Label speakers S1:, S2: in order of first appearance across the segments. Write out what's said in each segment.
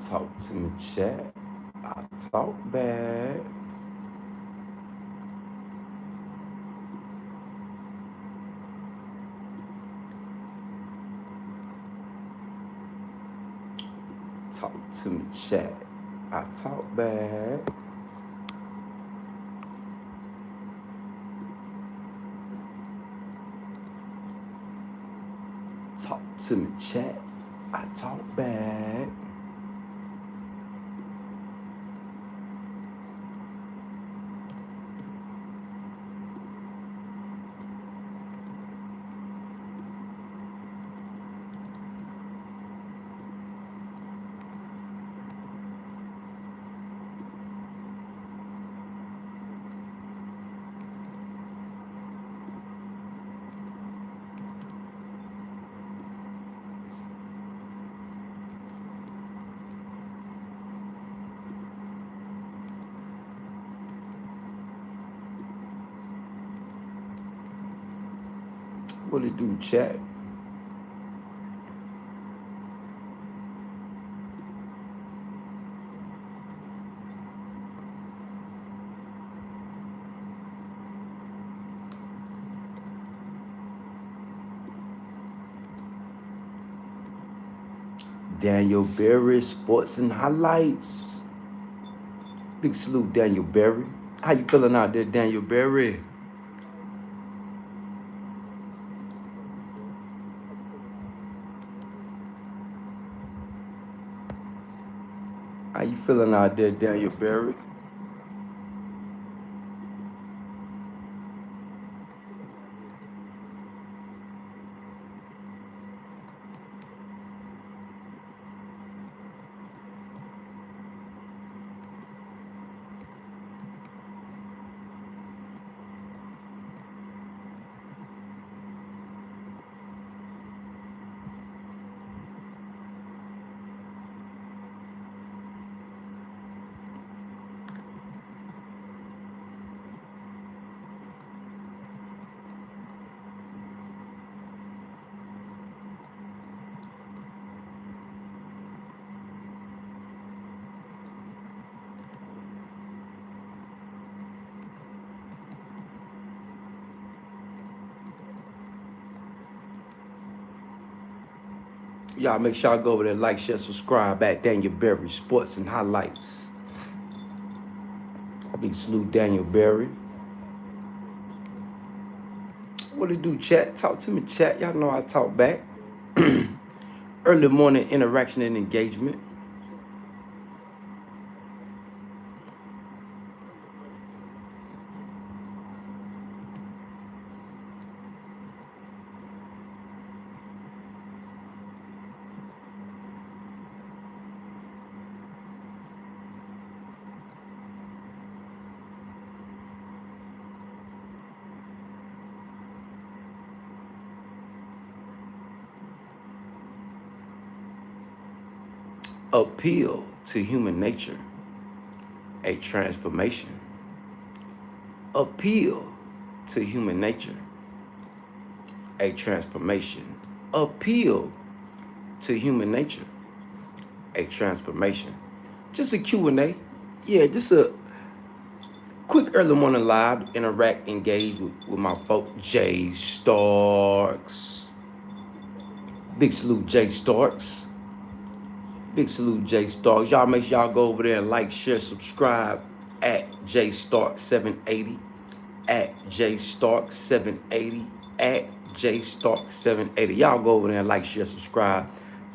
S1: Talk to me, chat. I talk back. Talk to me, chat. I talk back. Talk to me, chat. I talk back. What it do, chat? Daniel Berry, Sports and Highlights. Big salute, Daniel Berry. How you feeling out there, Daniel Berry? How you feeling out there, Daniel Berry? Y'all make sure y'all go over there, like, share, subscribe at Daniel Berry, Sports and Highlights. Big salute, Daniel Berry. What it do, chat? Talk to me, chat. Y'all know I talk back. Early morning interaction and engagement. Appeal to human nature, a transformation. Appeal to human nature, a transformation. Appeal to human nature, a transformation. Just a Q&A. Yeah, just a quick early morning live, interact, engage with my folk, Jay Starks. Big salute, Jay Starks. Big salute, Jay Starks. Y'all make sure y'all go over there and like, share, subscribe at JStark780, at JStark780, at JStark780. Y'all go over there and like, share, subscribe.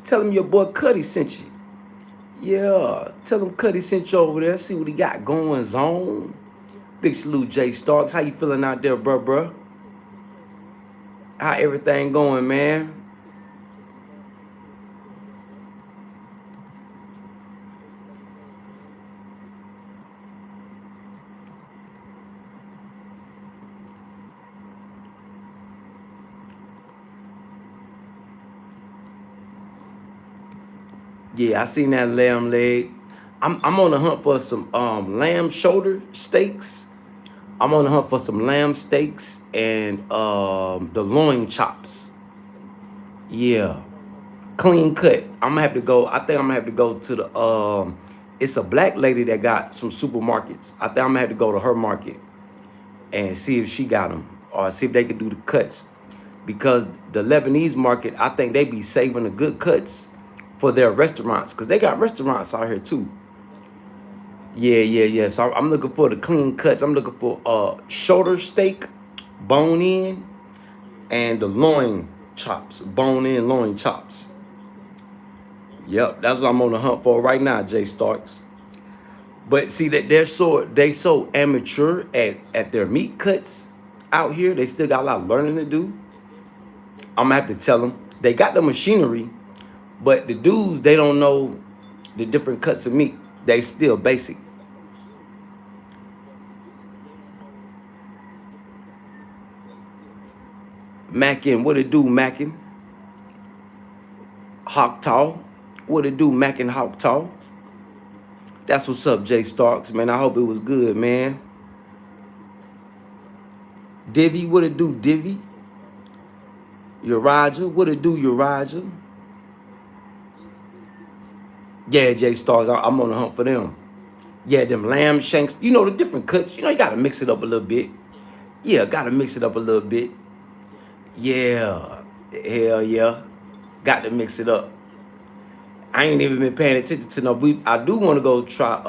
S1: Tell him your boy Kutty sent you. Yeah, tell him Kutty sent you over there. See what he got going on. Big salute, Jay Starks. How you feeling out there, bruh? How everything going, man? Yeah, I seen that lamb leg. I'm on the hunt for some lamb shoulder steaks. I'm on the hunt for some lamb steaks and the loin chops. Yeah. Clean cut. I'm gonna have to go. I think I'm gonna have to go to the it's a black lady that got some supermarkets. I think I'm gonna have to go to her market and see if she got them, or see if they could do the cuts, because the Lebanese market, I think they be saving the good cuts for their restaurants, because they got restaurants out here too. Yeah. So I'm looking for the clean cuts. I'm looking for shoulder steak, bone in, and the loin chops, bone in loin chops. Yep, that's what I'm on the hunt for right now, Jay Starks. But see that they so amateur at their meat cuts out here. They still got a lot of learning to do. I'm gonna have to tell them they got the machinery, but the dudes, they don't know the different cuts of meat. They still basic. Mackin, what it do, Mackin? Hawktall, what it do, Mackin Hawktall? That's what's up, Jay Starks, man. I hope it was good, man. Divvy, what it do, Divvy? Uriah, what it do, Uriah? Yeah, Jay Stars, I'm on the hunt for them. Yeah, them lamb shanks. You know, the different cuts. You know, you got to mix it up a little bit. Yeah, got to mix it up a little bit. Yeah, hell yeah. Got to mix it up. I ain't even been paying attention to no beef. I do want to go try,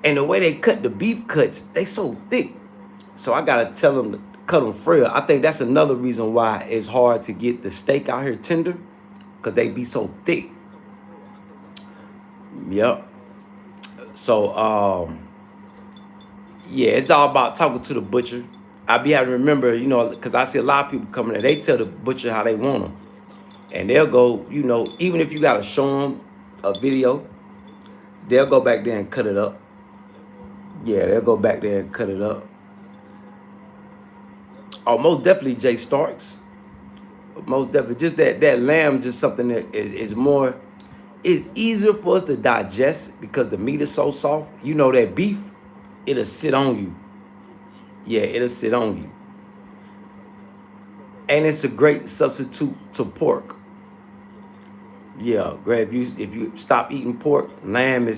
S1: and the way they cut the beef cuts, they so thick. So I got to tell them to cut them frail. I think that's another reason why it's hard to get the steak out here tender, because they be so thick. Yep. So, yeah, it's all about talking to the butcher. I be having to remember, you know, because I see a lot of people coming in, they tell the butcher how they want them. And they'll go, you know, even if you got to show them a video, they'll go back there and cut it up. Yeah, they'll go back there and cut it up. Oh, most definitely Jay Starks. Most definitely. Just that lamb, just something that is more, it's easier for us to digest because the meat is so soft. You know, that beef, it'll sit on you. Yeah, it'll sit on you. And it's a great substitute to pork. Yeah, great. If you stop eating pork, lamb.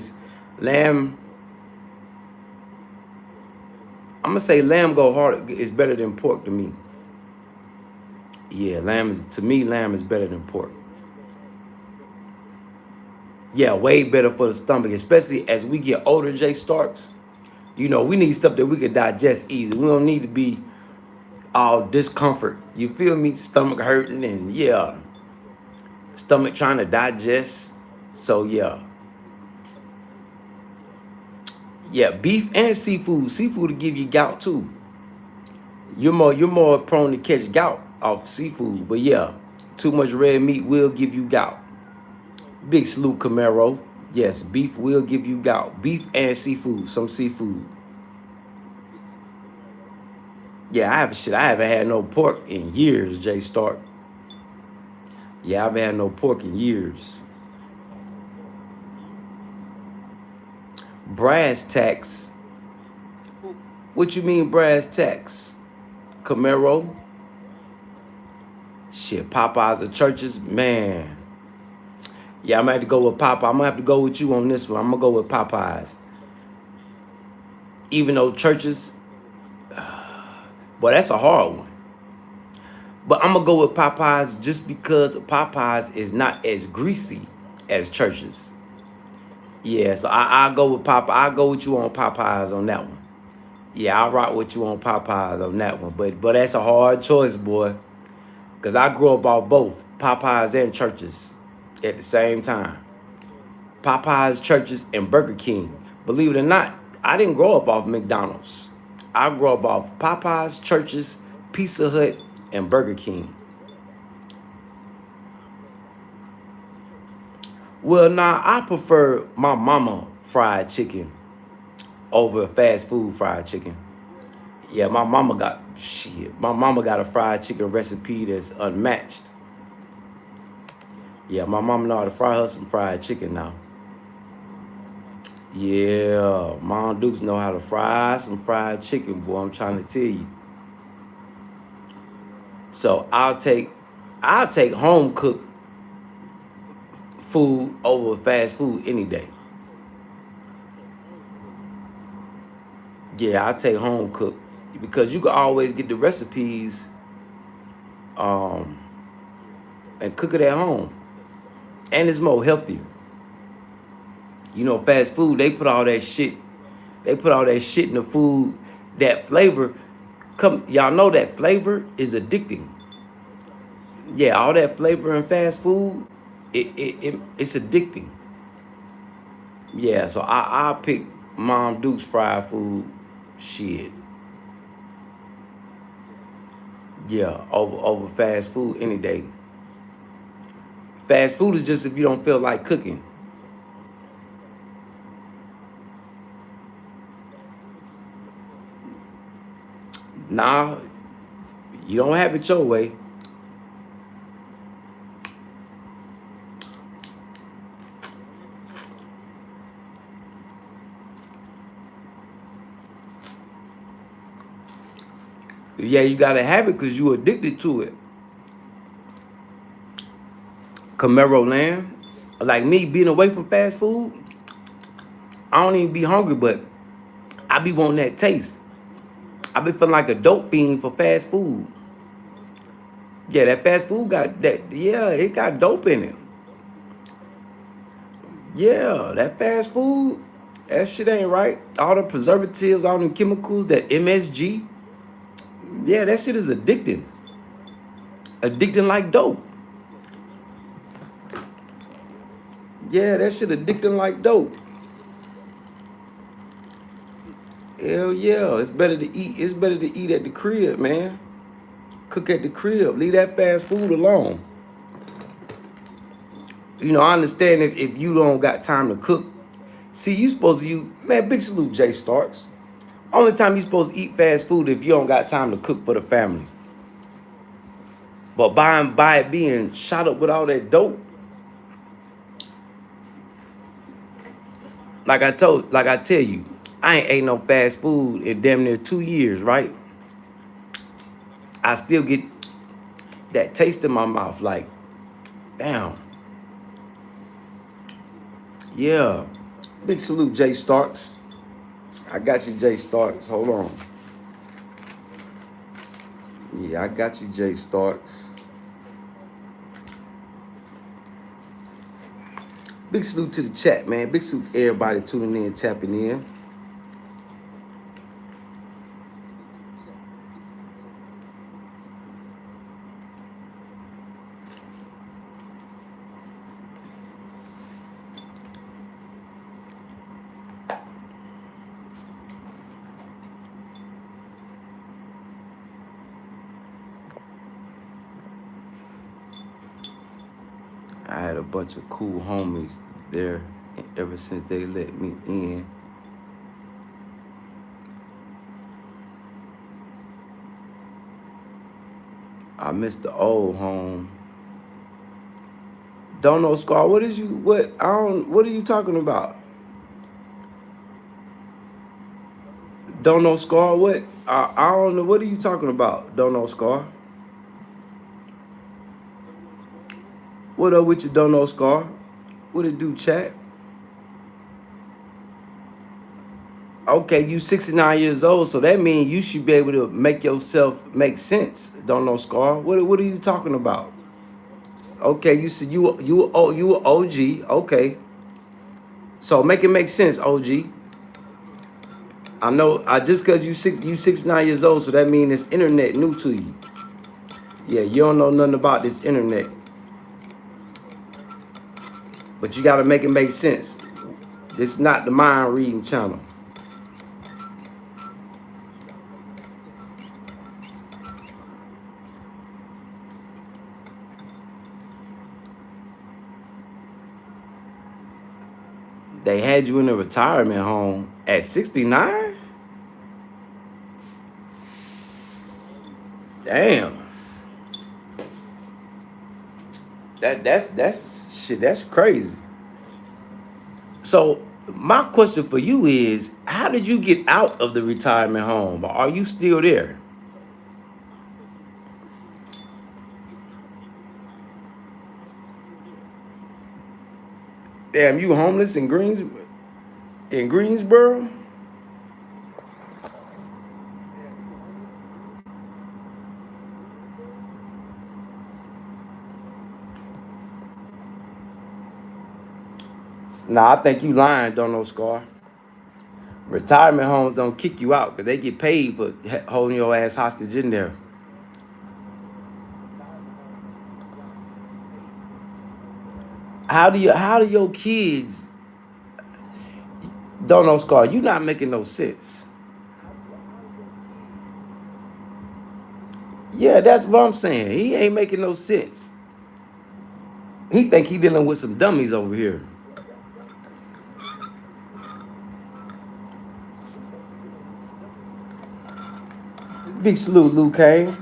S1: I'm gonna say lamb go hard. It's better than pork to me. Yeah, lamb is better than pork. Yeah, way better for the stomach, especially as we get older, Jay Starks. You know, we need stuff that we can digest easy. We don't need to be all discomfort. You feel me? Stomach hurting and yeah, stomach trying to digest. So yeah. Yeah, beef and seafood. Seafood will give you gout too. You're more prone to catch gout off seafood. But yeah, too much red meat will give you gout. Big salute, Camaro. Yes, beef will give you gout. Beef and seafood, some seafood. Yeah, I haven't had no pork in years, Jay Stark. Yeah, I haven't had no pork in years. Brass tacks. What you mean brass tacks? Camaro? Shit, Popeyes or churches? Man. Yeah, I'm gonna have to go with Popeye. I'm gonna have to go with you on this one. I'm gonna go with Popeyes. Even though churches, boy, that's a hard one. But I'm gonna go with Popeyes just because Popeyes is not as greasy as churches. Yeah, so I'll go with Popeye. I'll go with you on Popeyes on that one. Yeah, I'll rock with you on Popeyes on that one. But that's a hard choice, boy. Because I grew up off both Popeyes and churches at the same time. Popeyes, churches, and Burger King. Believe it or not, I didn't grow up off McDonald's. I grew up off Popeyes, churches, Pizza Hut, and Burger King. Well, nah, I prefer my mama fried chicken over fast food fried chicken. Yeah, my mama got a fried chicken recipe that's unmatched. Yeah, my mama know how to fry her some fried chicken now. Yeah, Mom Dukes know how to fry some fried chicken, boy. I'm trying to tell you. So I I'll take home cooked food over fast food any day. Yeah, I take home cooked because you can always get the recipes and cook it at home, and it's more healthier. You know, fast food, they put all that shit. They put all that shit in the food. That flavor, y'all know that flavor is addicting. Yeah, all that flavor in fast food, it's addicting. Yeah, so I pick Mom Duke's fried food. Shit. Yeah, over fast food any day. Fast food is just if you don't feel like cooking. Nah, you don't have it your way. Yeah, you gotta have it because you addicted to it. Camaro lamb. Like me being away from fast food, I don't even be hungry, but I be wanting that taste. I be feeling like a dope fiend for fast food. Yeah, that fast food got that. Yeah, it got dope in it. Yeah, that fast food, that shit ain't right. All the preservatives, all them chemicals, that MSG. Yeah, that shit is addicting. Addicting like dope. Yeah, that shit addicting like dope. Hell yeah, it's better to eat. It's better to eat at the crib, man. Cook at the crib. Leave that fast food alone. You know, I understand if you don't got time to cook. See, you supposed to use, man, big salute, Jay Starks. Only time you supposed to eat fast food if you don't got time to cook for the family. But by it being shot up with all that dope, like I tell you, I ain't ate no fast food in damn near 2 years, right? I still get that taste in my mouth, like, damn. Yeah. Big salute, Jay Starks. I got you, Jay Starks. Hold on. Yeah, I got you, Jay Starks. Big salute to the chat, man. Big salute to everybody tuning in, tapping in. I had a bunch of cool homies there ever since they let me in. I miss the old home. Don't know, Scar. What are you talking about? Don't know, Scar. What? I don't know. What are you talking about? Don't know, Scar. What up with you, don't know, Scar? What it do, chat? Okay, you 69 years old, so that means you should be able to make yourself make sense. Don't know, Scar. What are you talking about? Okay, you said you a OG. Okay, so make it make sense, OG. I know. I just cause you 69 years old, so that means this internet new to you. Yeah, you don't know nothing about this internet, but you gotta make it make sense. This is not the mind reading channel. They had you in a retirement home at 69? Damn. That's shit, that's crazy. So my question for you is, how did you get out of the retirement home? Are you still there? Damn, you homeless in Greensboro? Nah, I think you lying, don't know Scar. Retirement homes don't kick you out because they get paid for holding your ass hostage in there. How do your kids don't know Scar? You not making no sense. Yeah, that's what I'm saying. He ain't making no sense. He think he dealing with some dummies over here. Big salute, Luke Kane.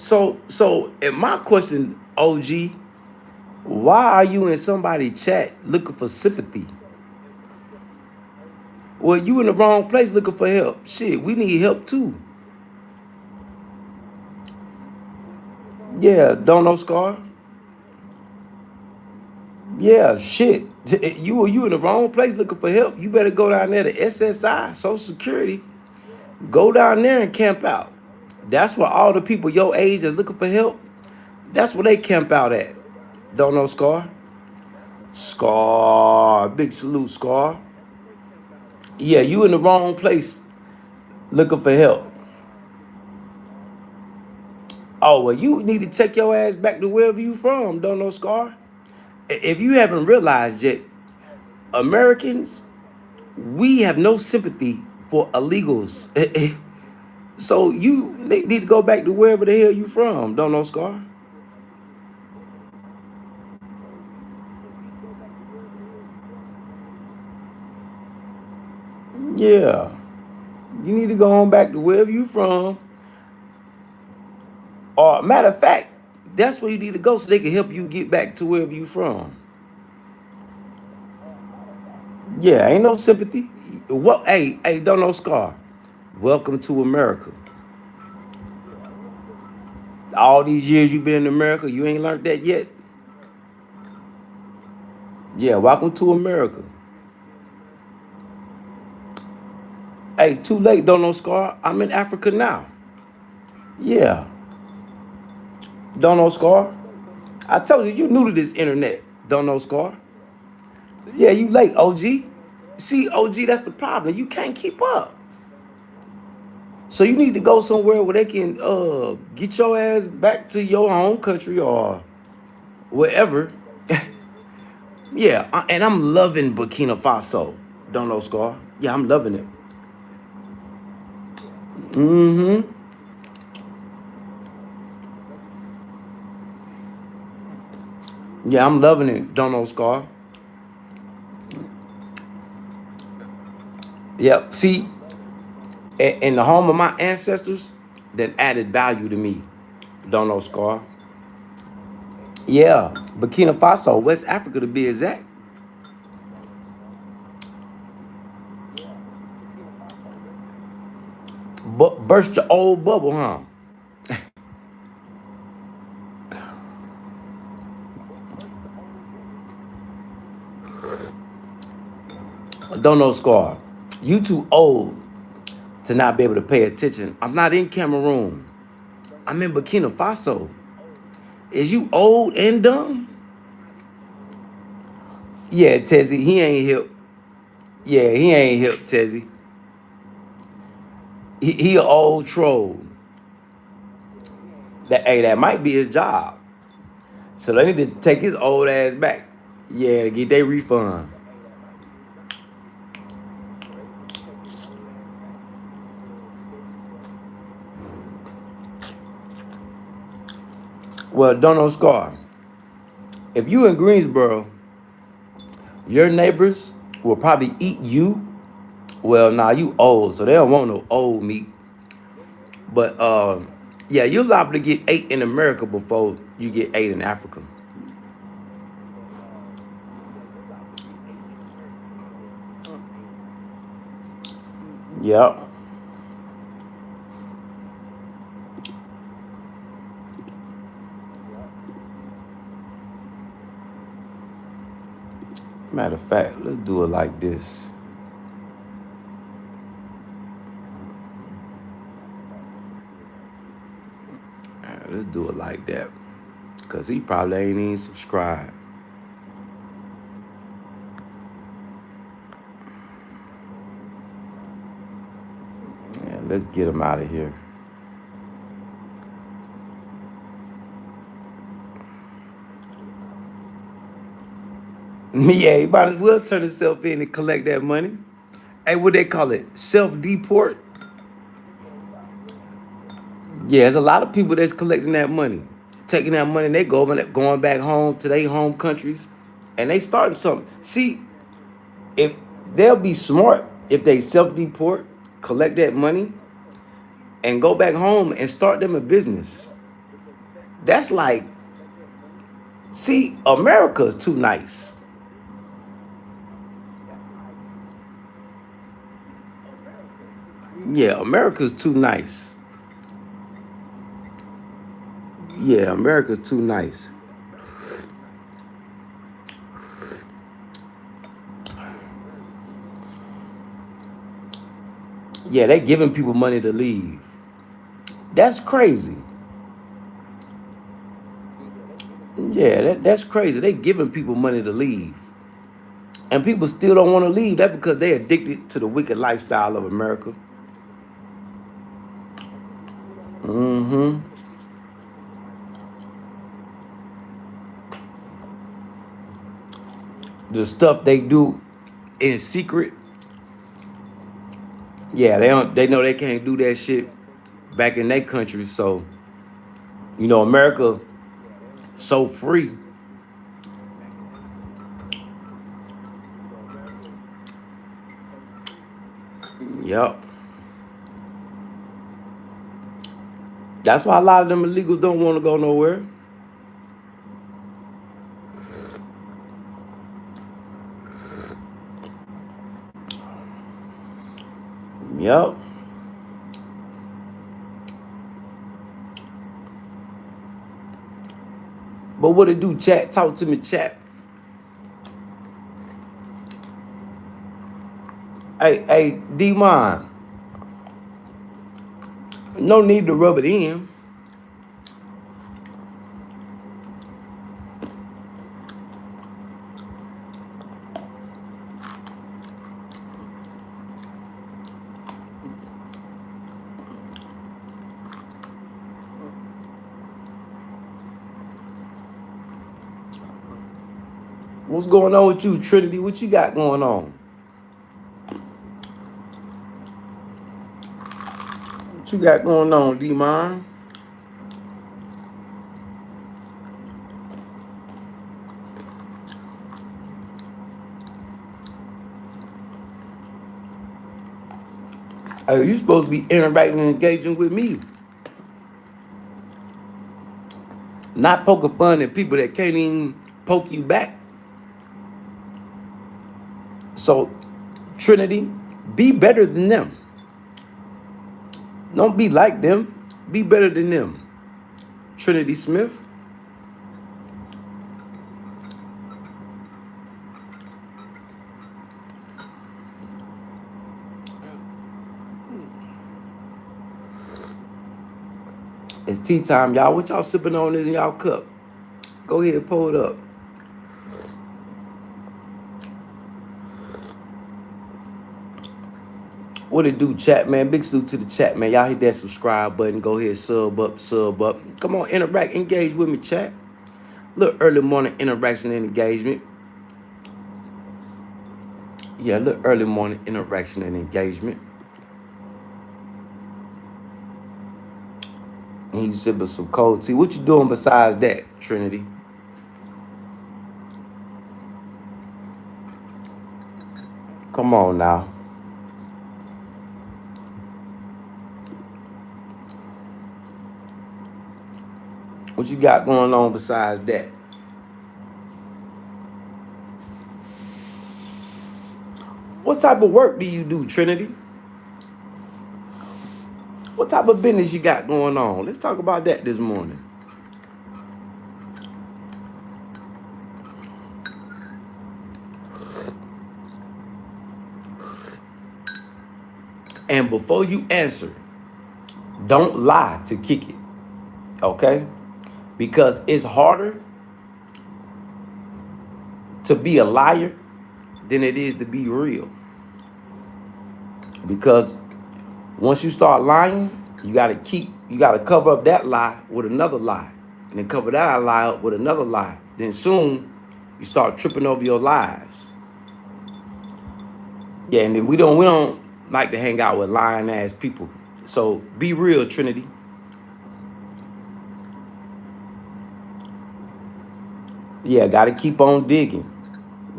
S1: So, and my question, OG, why are you in somebody's chat looking for sympathy? Well, you in the wrong place looking for help. Shit, we need help too. Yeah, don't know Scar. Yeah, shit. You in the wrong place looking for help. You better go down there to SSI, Social Security. Go down there and camp out. That's where all the people your age that's looking for help, that's where they camp out at. Don't know Scar? Scar. Big salute, Scar. Yeah, you in the wrong place looking for help. Oh, well, you need to take your ass back to wherever you from, don't know Scar. If you haven't realized yet, Americans, we have no sympathy for illegals. So you need to go back to wherever the hell you from, don't know Scar. Yeah, you need to go on back to wherever you from. Or matter of fact, that's where you need to go so they can help you get back to wherever you from. Yeah, ain't no sympathy. What? Hey, don't know Scar. Welcome to America. All these years you've been in America, you ain't learned that yet. Yeah, welcome to America. Hey, too late, don't know Scar. I'm in Africa now. Yeah, don't know Scar. I told you, you new to this internet. Don't know Scar. Yeah, you late, OG. See, OG, that's the problem. You can't keep up. So you need to go somewhere where they can get your ass back to your home country or wherever. Yeah, and I'm loving Burkina Faso. Don't know Scar. Yeah, I'm loving it. Mm-hmm. Yeah, I'm loving it. Don't know Scar. Yep. See, in the home of my ancestors, that added value to me. Don't know Scar. Yeah, Burkina Faso, West Africa to be exact. But burst your old bubble, huh? Don't know Scar. You too old to not be able to pay attention. I'm not in Cameroon. I'm in Burkina Faso. Is you old and dumb? Yeah, Tezzy, he ain't hip. Yeah, he ain't hip, Tezzy. He an old troll. That might be his job. So they need to take his old ass back. Yeah, to get their refund. Well, don't know Scar. If you in Greensboro, your neighbors will probably eat you. Well, nah, you old, so they don't want no old meat. But yeah, you're liable to get ate in America before you get ate in Africa. Yep. Matter of fact, let's do it like this. Let's do it like that. Because he probably ain't even subscribed. Yeah, let's get him out of here. Yeah, he might as well turn himself in and collect that money. Hey, what they call it? Self-deport? Yeah, there's a lot of people that's collecting that money. Taking that money, they going back home to their home countries, and they starting something. See, if they'll be smart if they self-deport, collect that money, and go back home and start them a business. That's like, see, America's too nice. Yeah, America's too nice. Yeah, America's too nice. Yeah, they giving people money to leave. That's crazy. Yeah, that's crazy. They giving people money to leave. And people still don't want to leave. That's because they addicted to the wicked lifestyle of America. Mm-hmm. The stuff they do in secret. Yeah, they know they can't do that shit back in their country. So, America so free. Yep. That's why a lot of them illegals don't want to go nowhere. Yep. But what it do, chat? Talk to me, chat. Hey, D-Mon. No need to rub it in. What's going on with you, Trinity? What you got going on? What you got going on, D-Mon? Hey, you supposed to be interacting and engaging with me. Not poking fun at people that can't even poke you back. So, Trinity, be better than them. Don't be like them. Be better than them. Trinity Smith. It's tea time, y'all. What y'all sipping on in y'all cup? Go ahead, pull it up. What it do, chat, man? Big salute to the chat, man. Y'all hit that subscribe button. Go ahead, sub up, sub up. Come on, interact, engage with me, chat. Little early morning interaction and engagement. Yeah, little early morning interaction and engagement. And he's sipping some cold tea. What you doing besides that, Trinity? Come on now. What you got going on besides that? What type of work do you do, Trinity? What type of business you got going on? Let's talk about that this morning. And before you answer, don't lie to kick it, okay? Because it's harder to be a liar than it is to be real. Because once you start lying, you gotta cover up that lie with another lie. And then cover that lie up with another lie. Then soon you start tripping over your lies. Yeah, and then we don't like to hang out with lying ass people. So be real, Trinity. Yeah, gotta keep on digging.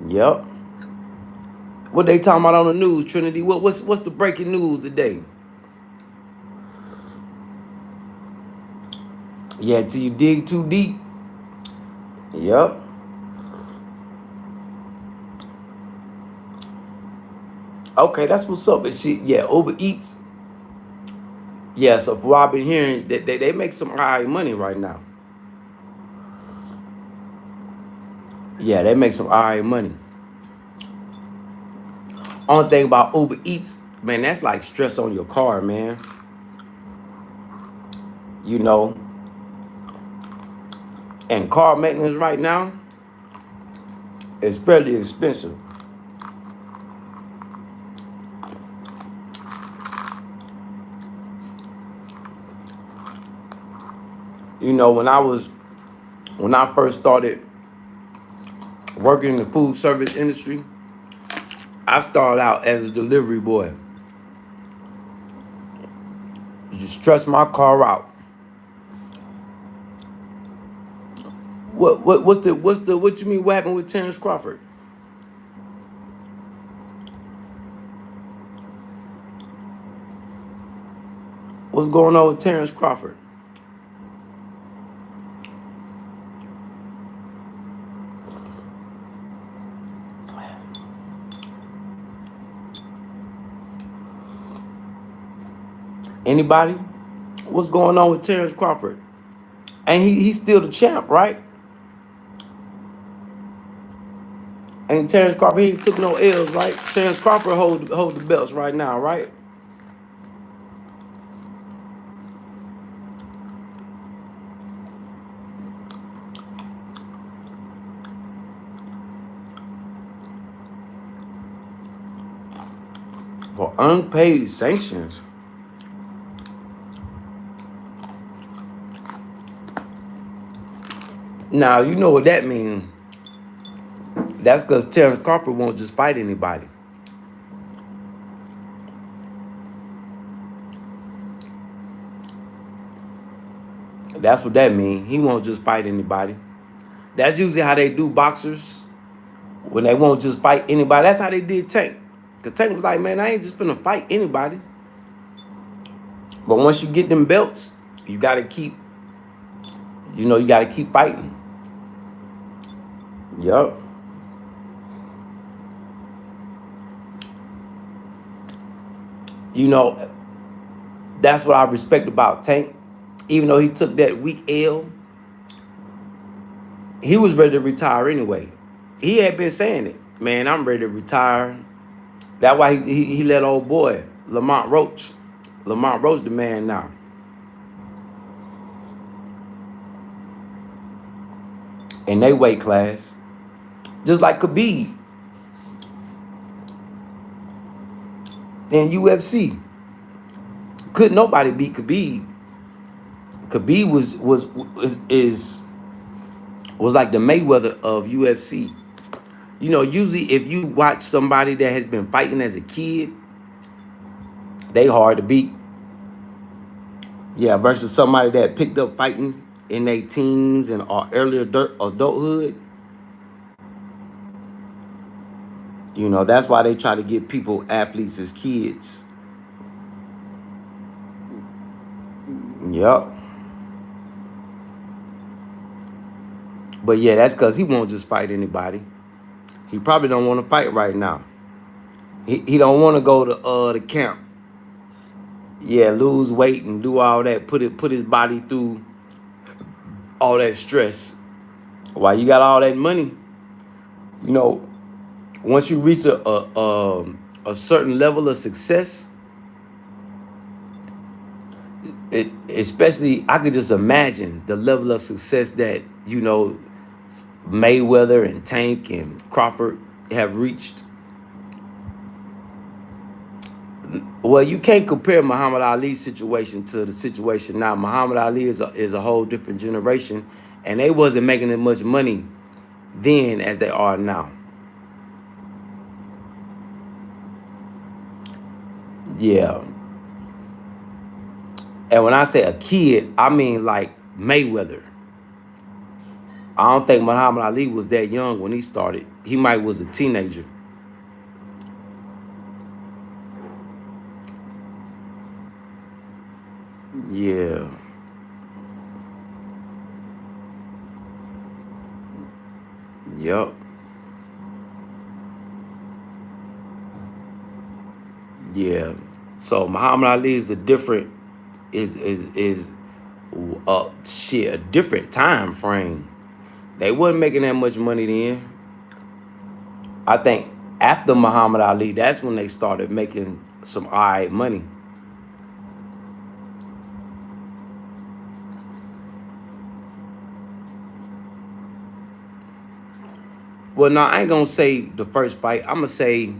S1: Yep. What they talking about on the news, Trinity? What's the breaking news today? Yeah, till you dig too deep. Yep. Okay, that's what's up. But shit, yeah, Uber Eats. Yeah, so for what I've been hearing, they make some high money right now. Yeah, they make some high money. Only thing about Uber Eats, man, that's like stress on your car, man. You know, and car maintenance right now is fairly expensive. You know, when I first started working in the food service industry, I started out as a delivery boy. Just stress my car out. What you mean? What happened with Terrence Crawford? What's going on with Terrence Crawford? Anybody? What's going on with Terrence Crawford? And he's still the champ, right? And Terrence Crawford, he ain't took no L's, right? Terrence Crawford hold the belts right now, right? For unpaid sanctions. Now, you know what that means. That's because Terrence Crawford won't just fight anybody. That's what that means. He won't just fight anybody. That's usually how they do boxers. When they won't just fight anybody. That's how they did Tank. Because Tank was like, man, I ain't just finna fight anybody. But once you get them belts, you gotta keep fighting. Yup. You know, that's what I respect about Tank. Even though he took that weak L, he was ready to retire anyway. He had been saying it. Man, I'm ready to retire. That's why he let old boy, Lamont Roach the man now. In they weight class. Just like Khabib in UFC. Couldn't nobody beat Khabib. Khabib was like the Mayweather of UFC. You know, usually if you watch somebody that has been fighting as a kid, they hard to beat. Yeah, versus somebody that picked up fighting in their teens and earlier adulthood. You know, that's why they try to get people, athletes, as kids. Yep. But yeah, that's because he won't just fight anybody. He probably don't want to fight right now. He don't want to go to the camp. Yeah, lose weight and do all that. Put his body through all that stress. While you got all that money, you know, once you reach a certain level of success, especially I could just imagine the level of success that, you know, Mayweather and Tank and Crawford have reached. Well, you can't compare Muhammad Ali's situation to the situation now. Muhammad Ali is a whole different generation, and they wasn't making as much money then as they are now. Yeah. And when I say a kid, I mean like Mayweather. I don't think Muhammad Ali was that young when he started. He might was a teenager. Yeah. Yep. Yeah. So Muhammad Ali is a different is shit, a different time frame. They wasn't making that much money then. I think after Muhammad Ali, that's when they started making some alright money. Well, no, I ain't gonna say the first fight. I'm gonna say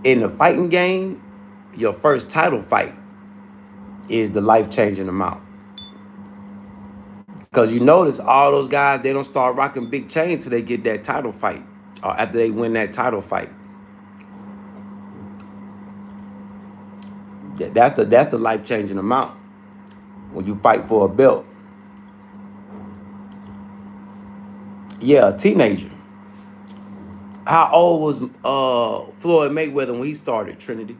S1: in the fighting game, your first title fight is the life-changing amount. Because you notice all those guys, they don't start rocking big chains till they get that title fight or after they win that title fight. That's the life-changing amount when you fight for a belt. Yeah, a teenager. How old was Floyd Mayweather when he started, Trinity?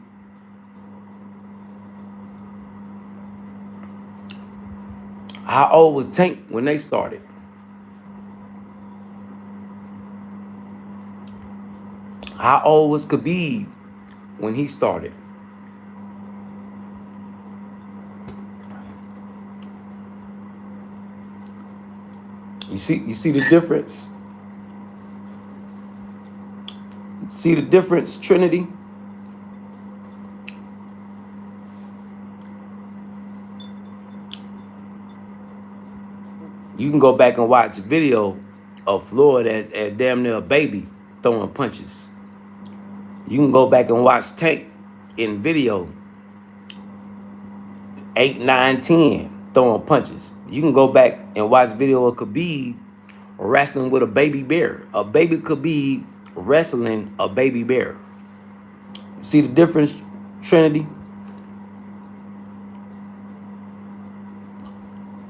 S1: How old was Tank when they started? How old was Khabib when he started? You see the difference? See the difference, Trinity? You can go back and watch a video of Floyd as damn near a baby throwing punches. You can go back and watch Tank in video 8, 9, 10 throwing punches. You can go back and watch video of Khabib wrestling with a baby bear. A baby Khabib wrestling a baby bear. See the difference, Trinity?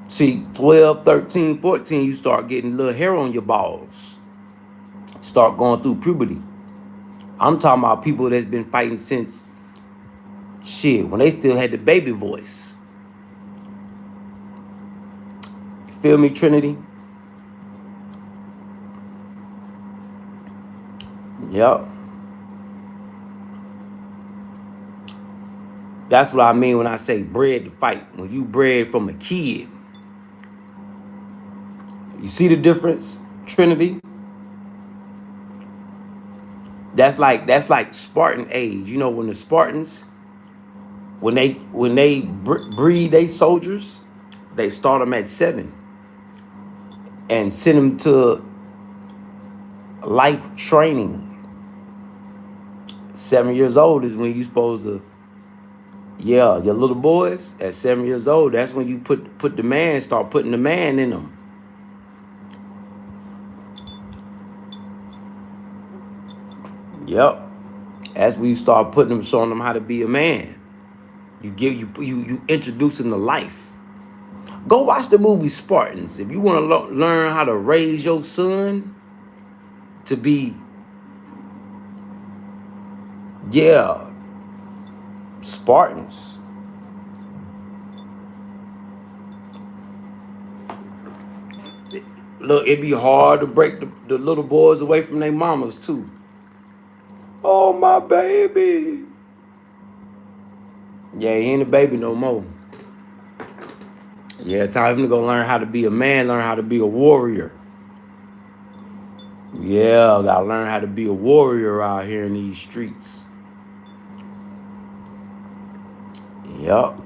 S1: See, 12, 13, 14, you start getting a little hair on your balls. Start going through puberty. I'm talking about people that's been fighting since, shit, when they still had the baby voice. You feel me, Trinity? Yep. That's what I mean when I say bred to fight. When you bred from a kid. You see the difference, Trinity? That's like Spartan age. You know, when the Spartans, when they breed they soldiers, they start them at 7 and send them to life training. 7 years old is when you supposed to, yeah, your little boys at 7 years old. That's when you put the man, start putting the man in them. Yep. That's when you start putting them, showing them how to be a man. You introduce them to life. Go watch the movie Spartans. If you want to learn how to raise your son to be, yeah, Spartans. Look, it'd be hard to break the little boys away from their mamas too. Oh, my baby. Yeah, he ain't a baby no more. Yeah, time to go learn how to be a man, learn how to be a warrior. Yeah, gotta learn how to be a warrior out here in these streets. Yup.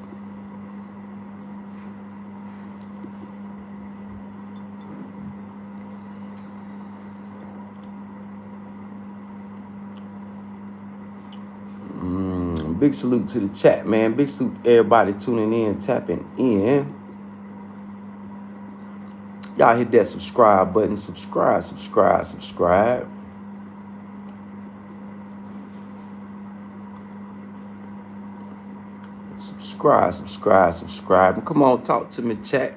S1: Big salute to the chat, man. Big salute to everybody tuning in, tapping in. Y'all hit that subscribe button. Subscribe. Subscribe. Come on, talk to me, chat.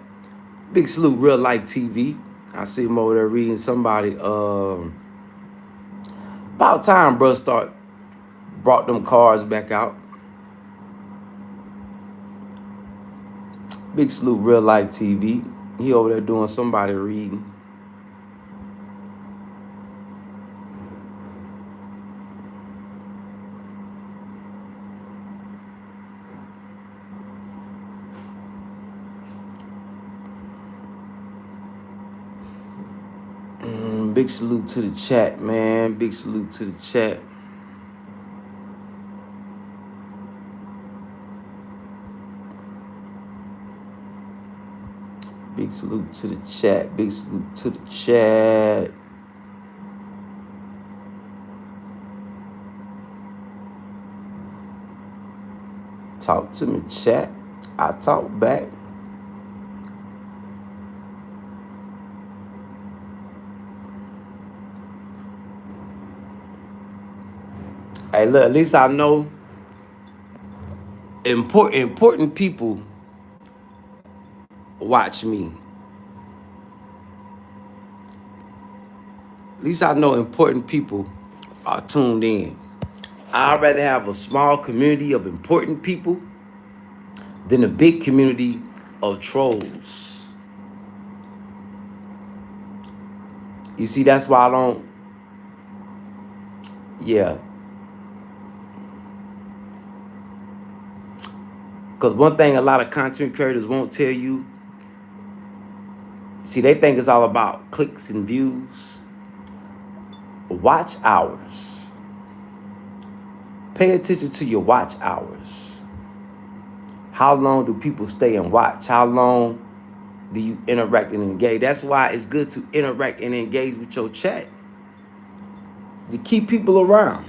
S1: Big salute, Real Life TV. I see him over there reading somebody. About time, bro, brought them cars back out. Big salute, Real Life TV. He over there doing somebody reading. Big salute to the chat, man. Big salute to the chat. Big salute to the chat. Big salute to the chat. Talk to me, chat. I talk back. Hey, look, at least I know important people watch me. At least I know important people are tuned in. I'd rather have a small community of important people than a big community of trolls. You see, that's why I don't, yeah. Because one thing a lot of content creators won't tell you, see, they think it's all about clicks and views. Watch hours. Pay attention to your watch hours. How long do people stay and watch? How long do you interact and engage? That's why it's good to interact and engage with your chat. To keep people around.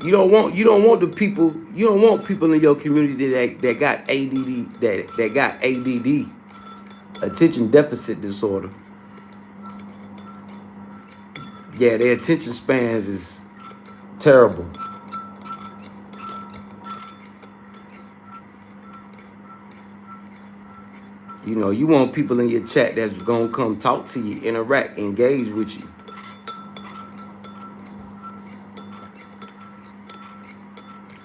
S1: You don't want the people, you don't want people in your community that got ADD, that got ADD, attention deficit disorder. Yeah, their attention spans is terrible. You know, you want people in your chat that's gonna come talk to you, interact, engage with you.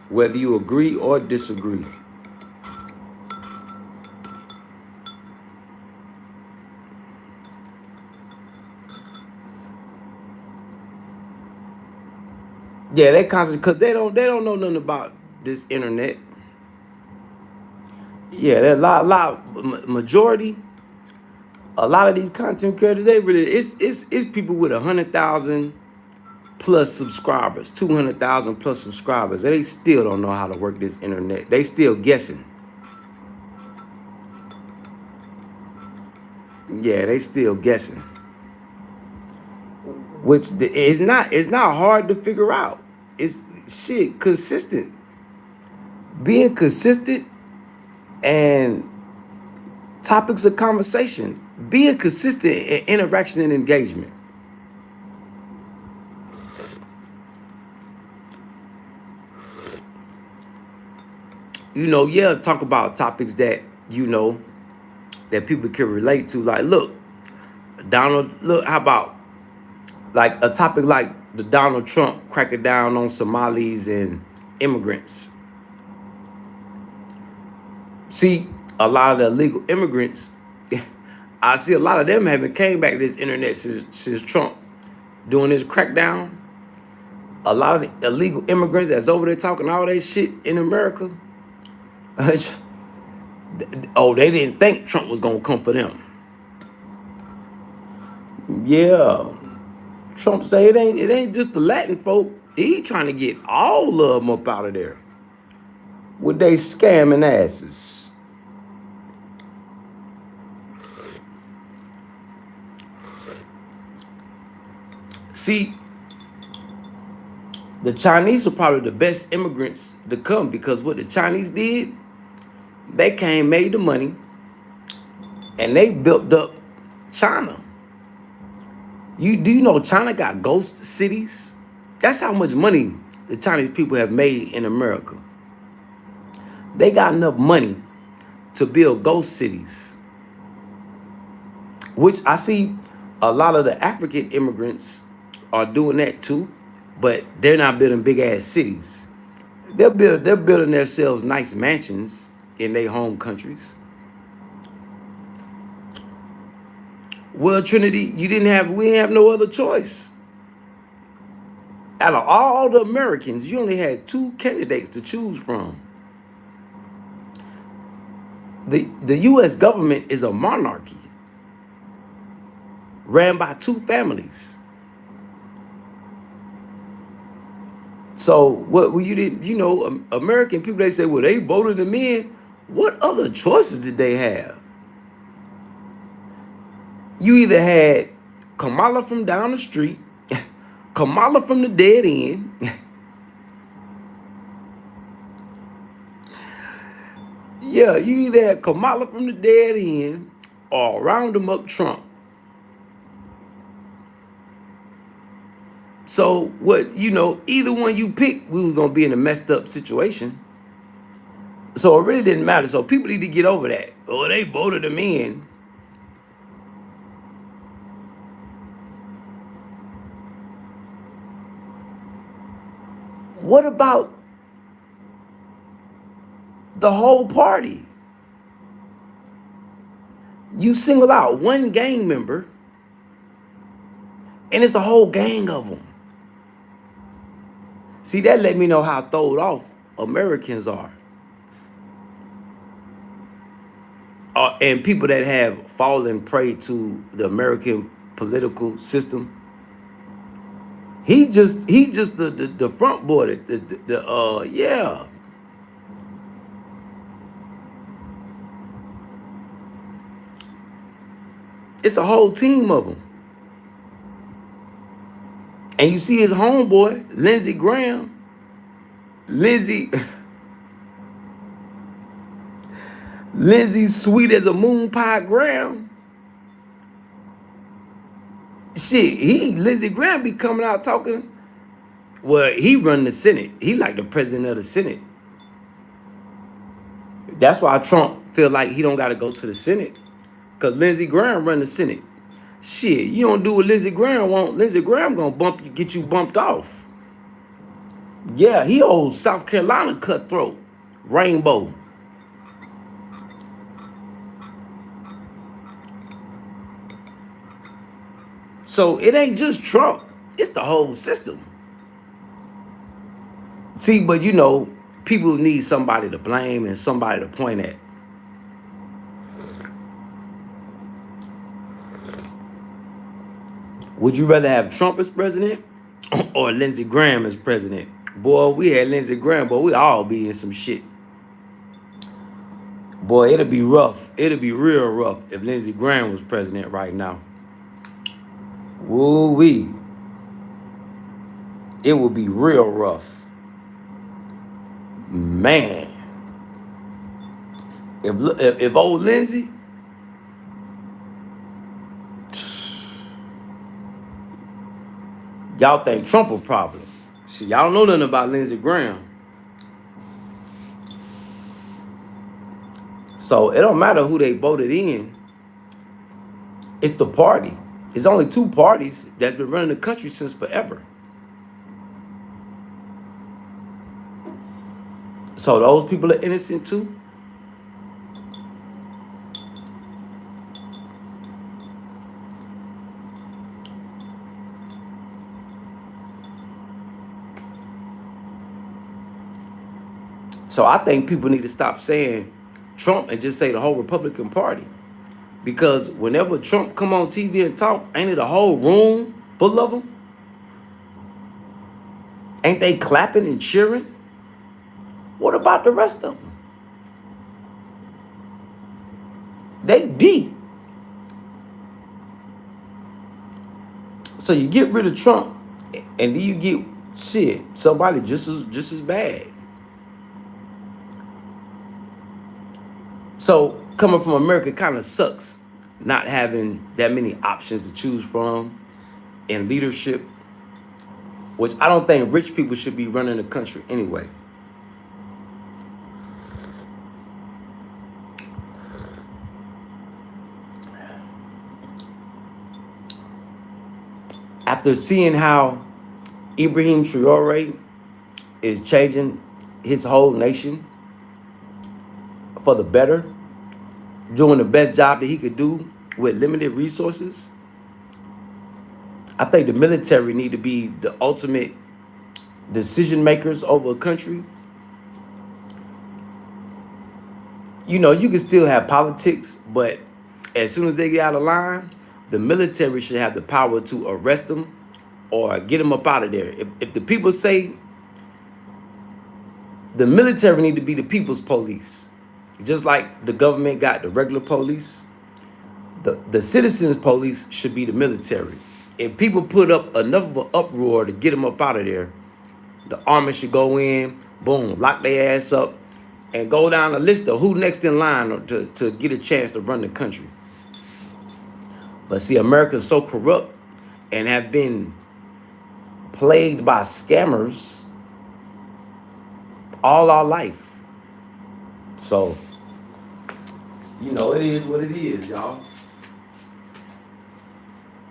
S1: Whether you agree or disagree. Yeah, they constantly, because they don't know nothing about this internet. Yeah, there majority, a lot of these content creators, they really, it's people with 100,000 plus subscribers, 200,000 plus subscribers. They still don't know how to work this internet. They still guessing. Yeah, they still guessing. Which is not hard to figure out. It's shit, consistent. Being consistent and topics of conversation. Being consistent in interaction and engagement. You know, yeah, talk about topics that, you know, that people can relate to. Like, look, how about like a topic like the Donald Trump cracking down on Somalis and immigrants. See, a lot of the illegal immigrants, I see a lot of them haven't came back to this internet since Trump doing this crackdown. A lot of the illegal immigrants that's over there talking all that shit in America, oh, they didn't think Trump was gonna come for them. Yeah, Trump say it ain't just the Latin folk. He trying to get all of them up out of there with they scamming asses. See, the Chinese are probably the best immigrants to come because what the Chinese did, they came, made the money, and they built up China. Do you know China got ghost cities? That's how much money the Chinese people have made in America. They got enough money to build ghost cities, which I see a lot of the African immigrants are doing that too, but they're not building big ass cities. They're building themselves nice mansions in their home countries. Well, Trinity, we didn't have no other choice. Out of all the Americans, you only had 2 candidates to choose from. The U.S. government is a monarchy ran by 2 families. So what you didn't, American people, they say, well, they voted them in. What other choices did they have? You either had Kamala from down the street, Kamala from the dead end, yeah, you either had Kamala from the dead end or round them up Trump. So what, either one you pick, we was gonna be in a messed up situation. So it really didn't matter. So people need to get over that. Oh, they voted them in. What about the whole party? You single out one gang member, and it's a whole gang of them. See, that let me know how throwed off Americans are. And people that have fallen prey to the American political system. He's just the front boy. Yeah. It's a whole team of them. And you see his homeboy, Lindsey Graham. Lindsey sweet as a moon pie Graham. Shit, Lindsey Graham be coming out talking. Well, he run the Senate. He like the president of the Senate. That's why Trump feel like he don't got to go to the Senate. Because Lindsey Graham run the Senate. Shit, you don't do what Lindsey Graham want. Lindsey Graham gonna get you bumped off. Yeah, he old South Carolina cutthroat. Rainbow. So it ain't just Trump. It's the whole system. See, but people need somebody to blame and somebody to point at. Would you rather have Trump as president or Lindsey Graham as president? Boy, we had Lindsey Graham, but we all be in some shit. Boy, it'll be rough. It'll be real rough if Lindsey Graham was president right now. Woo-wee. It would be real rough. Man. If old Lindsey, y'all think Trump a problem. See, y'all don't know nothing about Lindsey Graham. So it don't matter who they voted in. It's the party. There's only 2 parties that's been running the country since forever. So those people are innocent too. So I think people need to stop saying Trump and just say the whole Republican Party. Because whenever Trump come on TV and talk, ain't it a whole room full of them? Ain't they clapping and cheering? What about the rest of them? They deep. So you get rid of Trump, and then you get somebody just as bad. So coming from America kind of sucks, not having that many options to choose from in leadership, which I don't think rich people should be running the country anyway. After seeing how Ibrahim Traore is changing his whole nation for the better, doing the best job that he could do with limited resources, I think the military need to be the ultimate decision makers over a country. You know, you can still have politics, but as soon as they get out of line, the military should have the power to arrest them or get them up out of there. If the people say the military need to be the people's police, just like the government got the regular police, the citizens' police should be the military. If people put up enough of an uproar to get them up out of there, the army should go in, boom, lock their ass up, and go down the list of who next in line to get a chance to run the country. But see, America is so corrupt and have been plagued by scammers all our life. So, you know, it is what it is, y'all.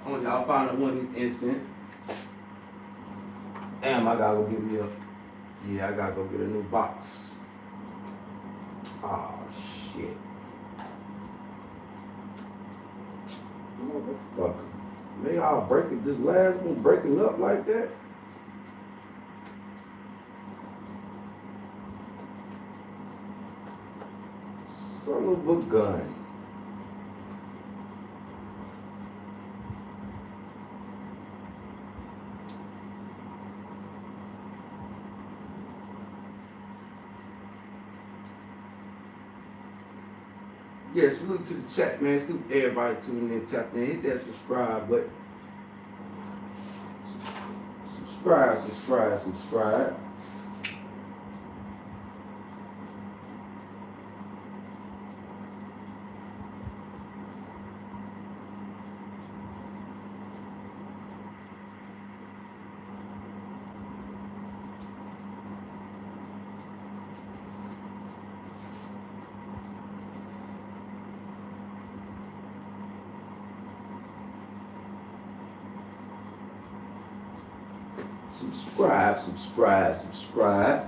S1: On y'all find one of these innocent. Damn, I gotta go get me I gotta go get a new box. Oh, shit. Motherfucker. Maybe I'll break it. This last one breaking up like that. Son of a gun. Yeah, salute to the chat, man. Salute to everybody tuning in, tapping in. Hit that subscribe button. Subscribe. Subscribe.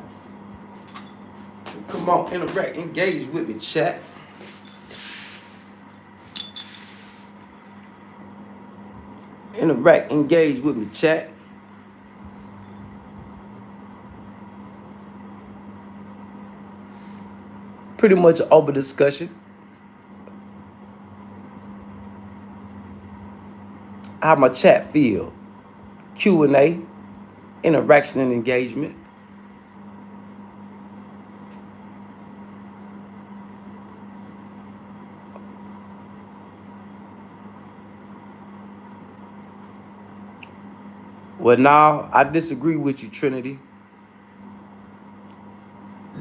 S1: Come on, interact, engage with me, chat. Interact, engage with me, chat. Pretty much an open discussion. How my chat feel? Q&A, interaction and engagement. Well, now I disagree with you, Trinity.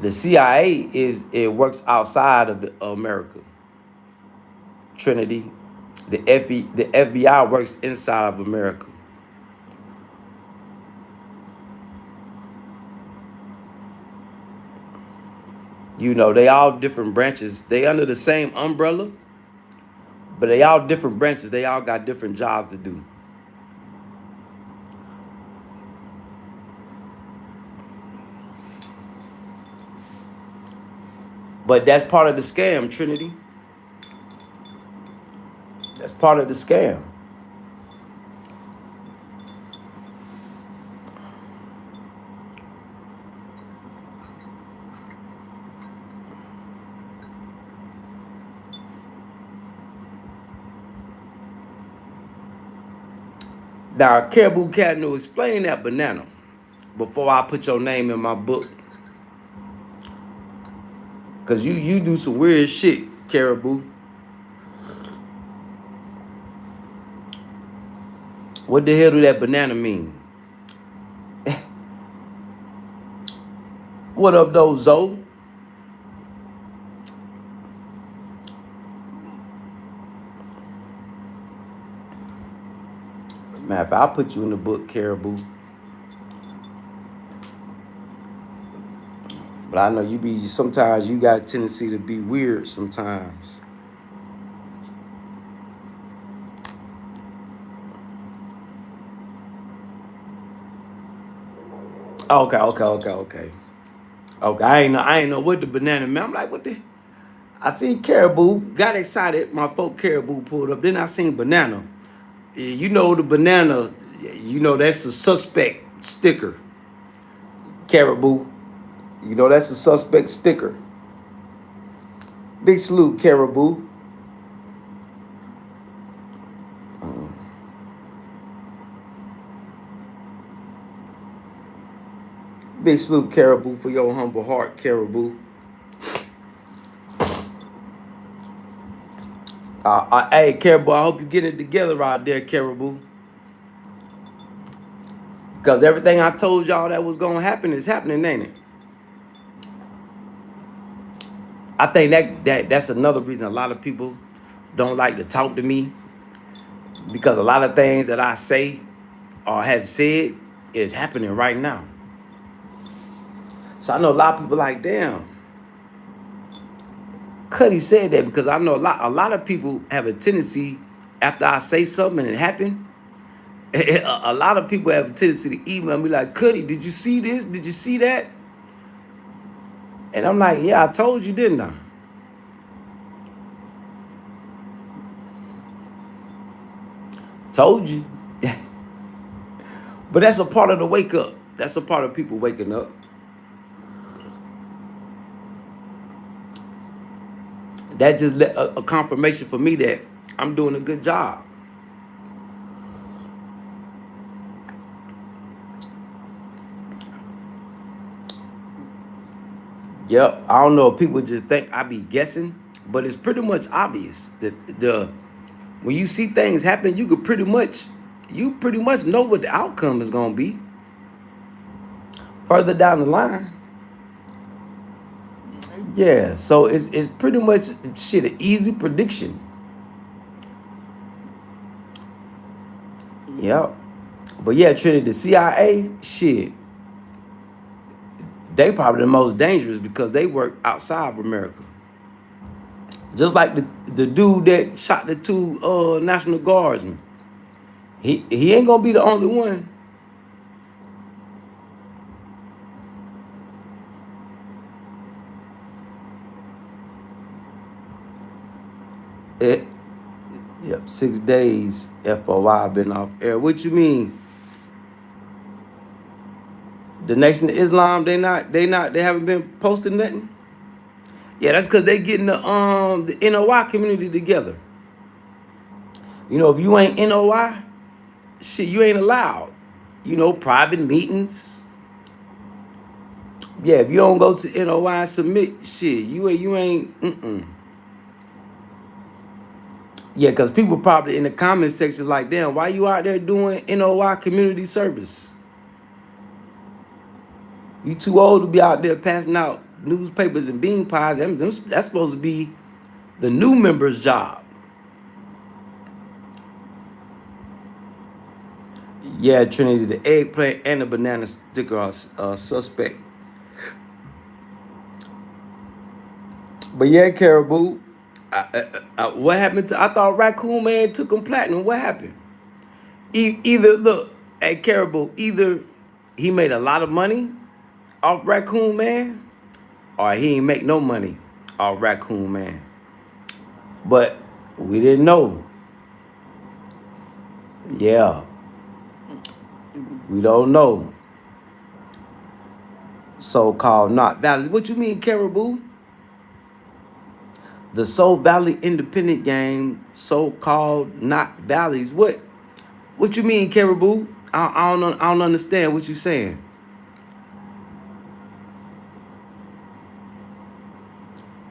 S1: The CIA works outside of America. Trinity, the FBI works inside of America. You know, they all different branches. They under the same umbrella, but they all different branches. They all got different jobs to do. But that's part of the scam, Trinity. That's part of the scam. Now, Caribou Cat, no, explain that banana. before I put your name in my book. Cause you do some weird shit, Caribou. What the hell do that banana mean? What up, though, Zoe? Man, if I put you in the book, Caribou. But I know you be, sometimes you got a tendency to be weird sometimes. Okay. Okay, I ain't know what the banana meant. I'm like, what the? I seen Caribou, got excited. My folk Caribou pulled up. Then I seen banana. You know the banana, you know that's a suspect sticker. Caribou, you know that's a suspect sticker. Big salute, Caribou. Big salute, Caribou, for your humble heart, Caribou. Hey, Caribou, I hope you get it together out there, Caribou. Because everything I told y'all that was going to happen is happening, ain't it? I think that's another reason a lot of people don't like to talk to me. Because a lot of things that I say or have said is happening right now. So I know a lot of people like, damn, Kutty said that, because I know a lot of people have a tendency, after I say something and it happened, a lot of people have a tendency to email me like, Kutty, did you see this? Did you see that? And I'm like, yeah, I told you, didn't I? Told you. But that's a part of the wake up. That's a part of people waking up. That just a confirmation for me that I'm doing a good job. Yep. I don't know if people just think I be guessing, but it's pretty much obvious that when you see things happen, you pretty much know what the outcome is gonna be. Further down the line. Yeah, so it's pretty much shit, an easy prediction. Yep. But yeah, Trinity, the CIA, shit, they probably the most dangerous because they work outside of America. Just like the dude that shot the two National Guardsmen. He ain't gonna be the only one. Yep, 6 days FOI been off air. What you mean? The Nation of Islam, they haven't been posting nothing? Yeah, that's because they getting the NOI community together. You know, if you ain't NOI, shit, you ain't allowed. You know, private meetings. Yeah, if you don't go to NOI and submit, shit, you ain't. Yeah, because people probably in the comment section like, damn, why you out there doing NOI community service? You too old to be out there passing out newspapers and bean pies. That's supposed to be the new members' job. Yeah, Trinity, the eggplant and the banana sticker are suspect. But yeah, Caribou, what happened to? I thought Raccoon Man took him platinum. What happened? Either look at Caribou. Either he made a lot of money off Raccoon Man, or he ain't make no money off Raccoon Man. But we didn't know. Yeah, we don't know. So-called not valleys. What you mean, Caribou? The Soul Valley Independent Game, so-called not valleys. What you mean, Caribou? I don't understand what you saying.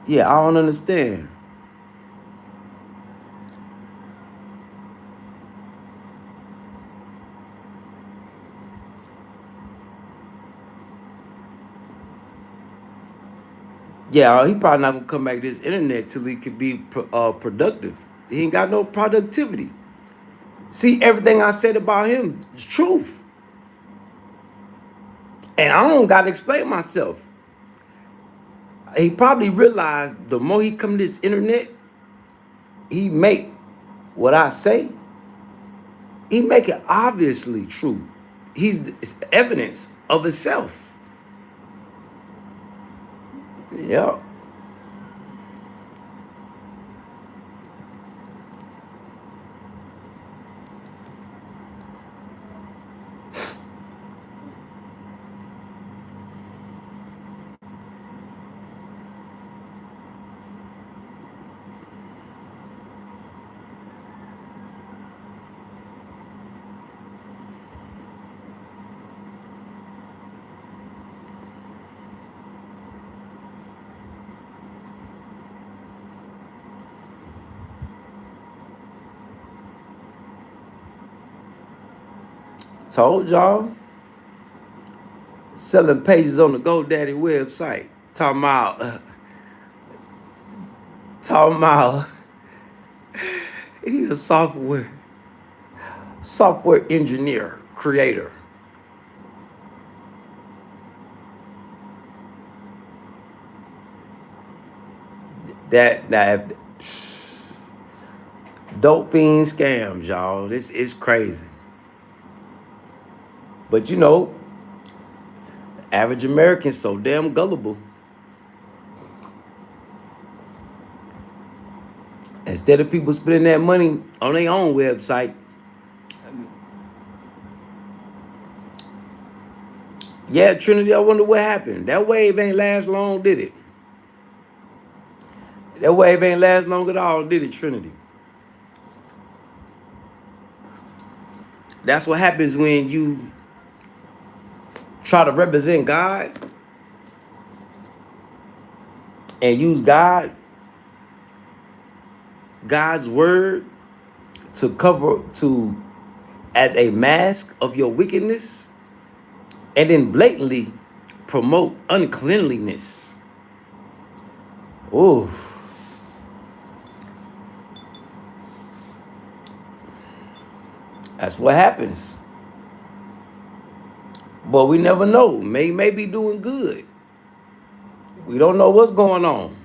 S1: Yeah, I don't understand. Yeah, he probably not gonna come back to this internet till he could be productive. He ain't got no productivity. See, everything I said about him is truth. And I don't gotta explain myself. He probably realized the more he come to this internet, he make what I say, he make it obviously true. It's evidence of itself. Yeah. Told y'all. Selling pages on the GoDaddy website. Talking about he's a software engineer, creator. That dope fiend scams, y'all. This is crazy. But you know, average Americans so damn gullible. Instead of people spending that money on their own website, yeah, Trinity, I wonder what happened. That wave ain't last long, did it? That wave ain't last long at all, did it, Trinity? That's what happens when you try to represent God and use God's word to as a mask of your wickedness, and then blatantly promote uncleanliness. Ooh, that's what happens. But we never know. May be doing good. We don't know what's going on.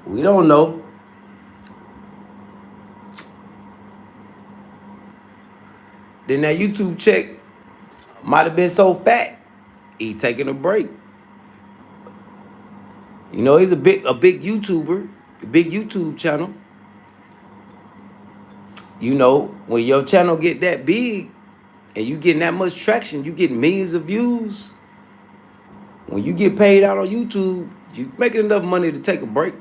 S1: We don't know. Then that YouTube check might have been so fat, he taking a break. You know, he's a big YouTuber, a big YouTube channel. You know, when your channel get that big and you getting that much traction, you get millions of views. When you get paid out on YouTube, you making enough money to take a break.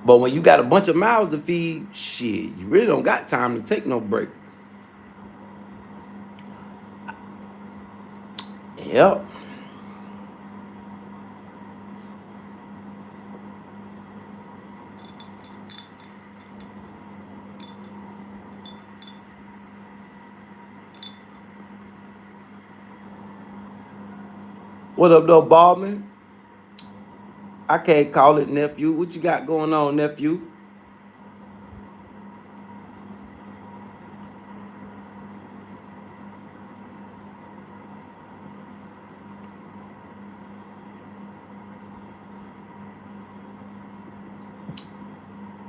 S1: But when you got a bunch of mouths to feed, shit, you really don't got time to take no break. Yep. What up, though, Baldman? I can't call it, nephew. What you got going on, nephew?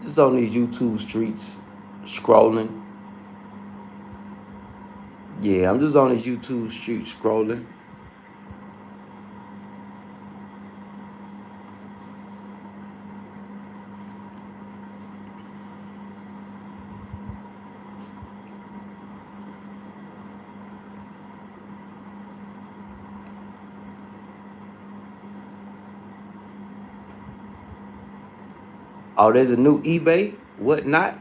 S1: Just on these YouTube streets, scrolling. Yeah, I'm just on these YouTube streets scrolling. Oh, there's a new eBay? Whatnot?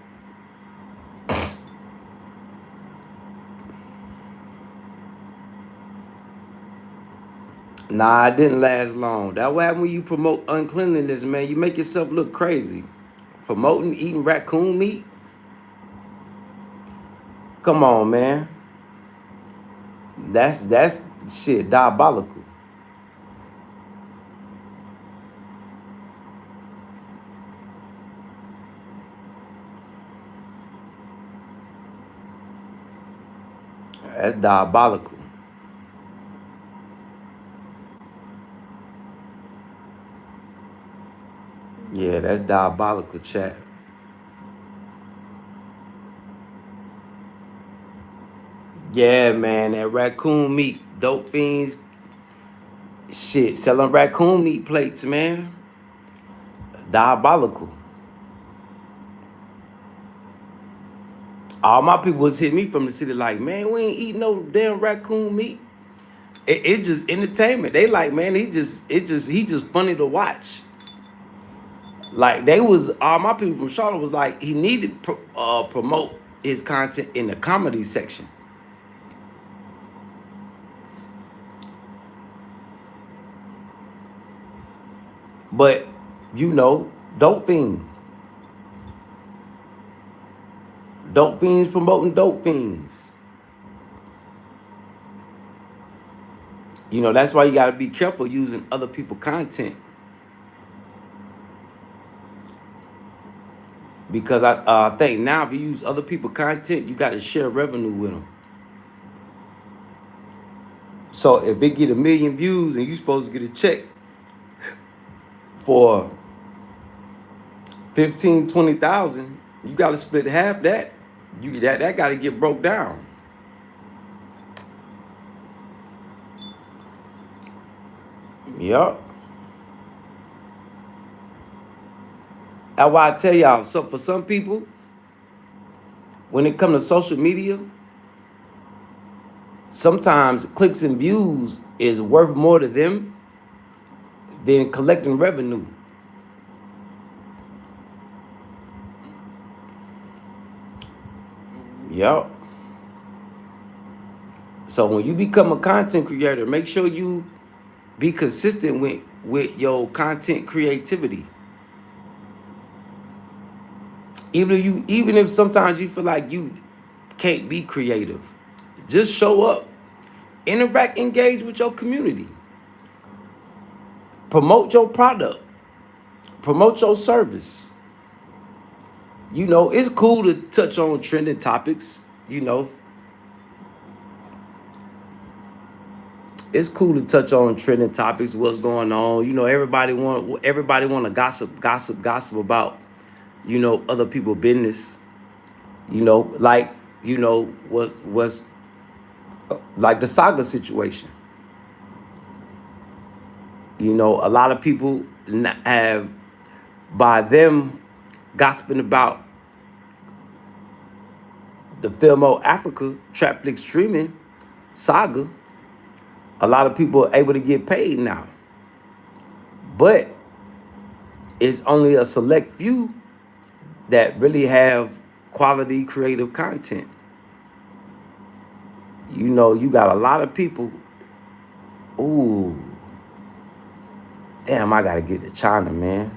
S1: Nah, it didn't last long. That what happen when you promote uncleanliness, man. You make yourself look crazy. Promoting eating raccoon meat? Come on, man. That's shit diabolical. That's diabolical. Yeah, that's diabolical, chat. Yeah, man, that raccoon meat, dope fiends, shit, selling raccoon meat plates, man. Diabolical. All my people was hitting me from the city like, man, we ain't eating no damn raccoon meat. It's just entertainment. They like, man, he just funny to watch. Like they was all my people from Charlotte was like, he needed promote his content in the comedy section. But you know, dope fiends promoting dope fiends. You know, that's why you got to be careful using other people's content. Because I think now if you use other people's content, you got to share revenue with them. So if it get 1 million views and you supposed to get a check for 15, 20,000, you got to split half that. That got to get broke down. Yup. That's why I tell y'all, so for some people, when it comes to social media, sometimes clicks and views is worth more to them than collecting revenue. Yup. So when you become a content creator, make sure you be consistent with your content creativity. Even if sometimes you feel like you can't be creative, just show up, interact, engage with your community, promote your product, promote your service. You know, it's cool to touch on trending topics. You know, it's cool to touch on trending topics. What's going on? You know, everybody want to gossip about, you know, other people's business. You know, like, you know, was like the Saga situation. You know, a lot of people have, by them gossiping about the Filmo Africa Trapflix streaming saga, a lot of people are able to get paid now. But it's only a select few that really have quality creative content. You know, you got a lot of people. Ooh, damn, I gotta get to China, man.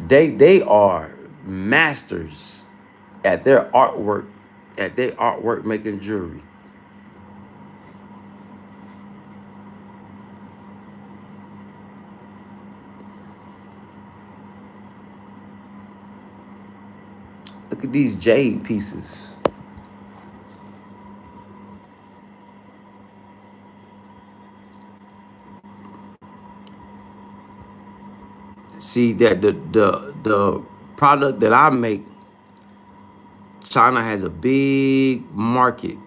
S1: They are masters at their artwork, making jewelry. Look at these jade pieces. See that the product that I make, China has a big market.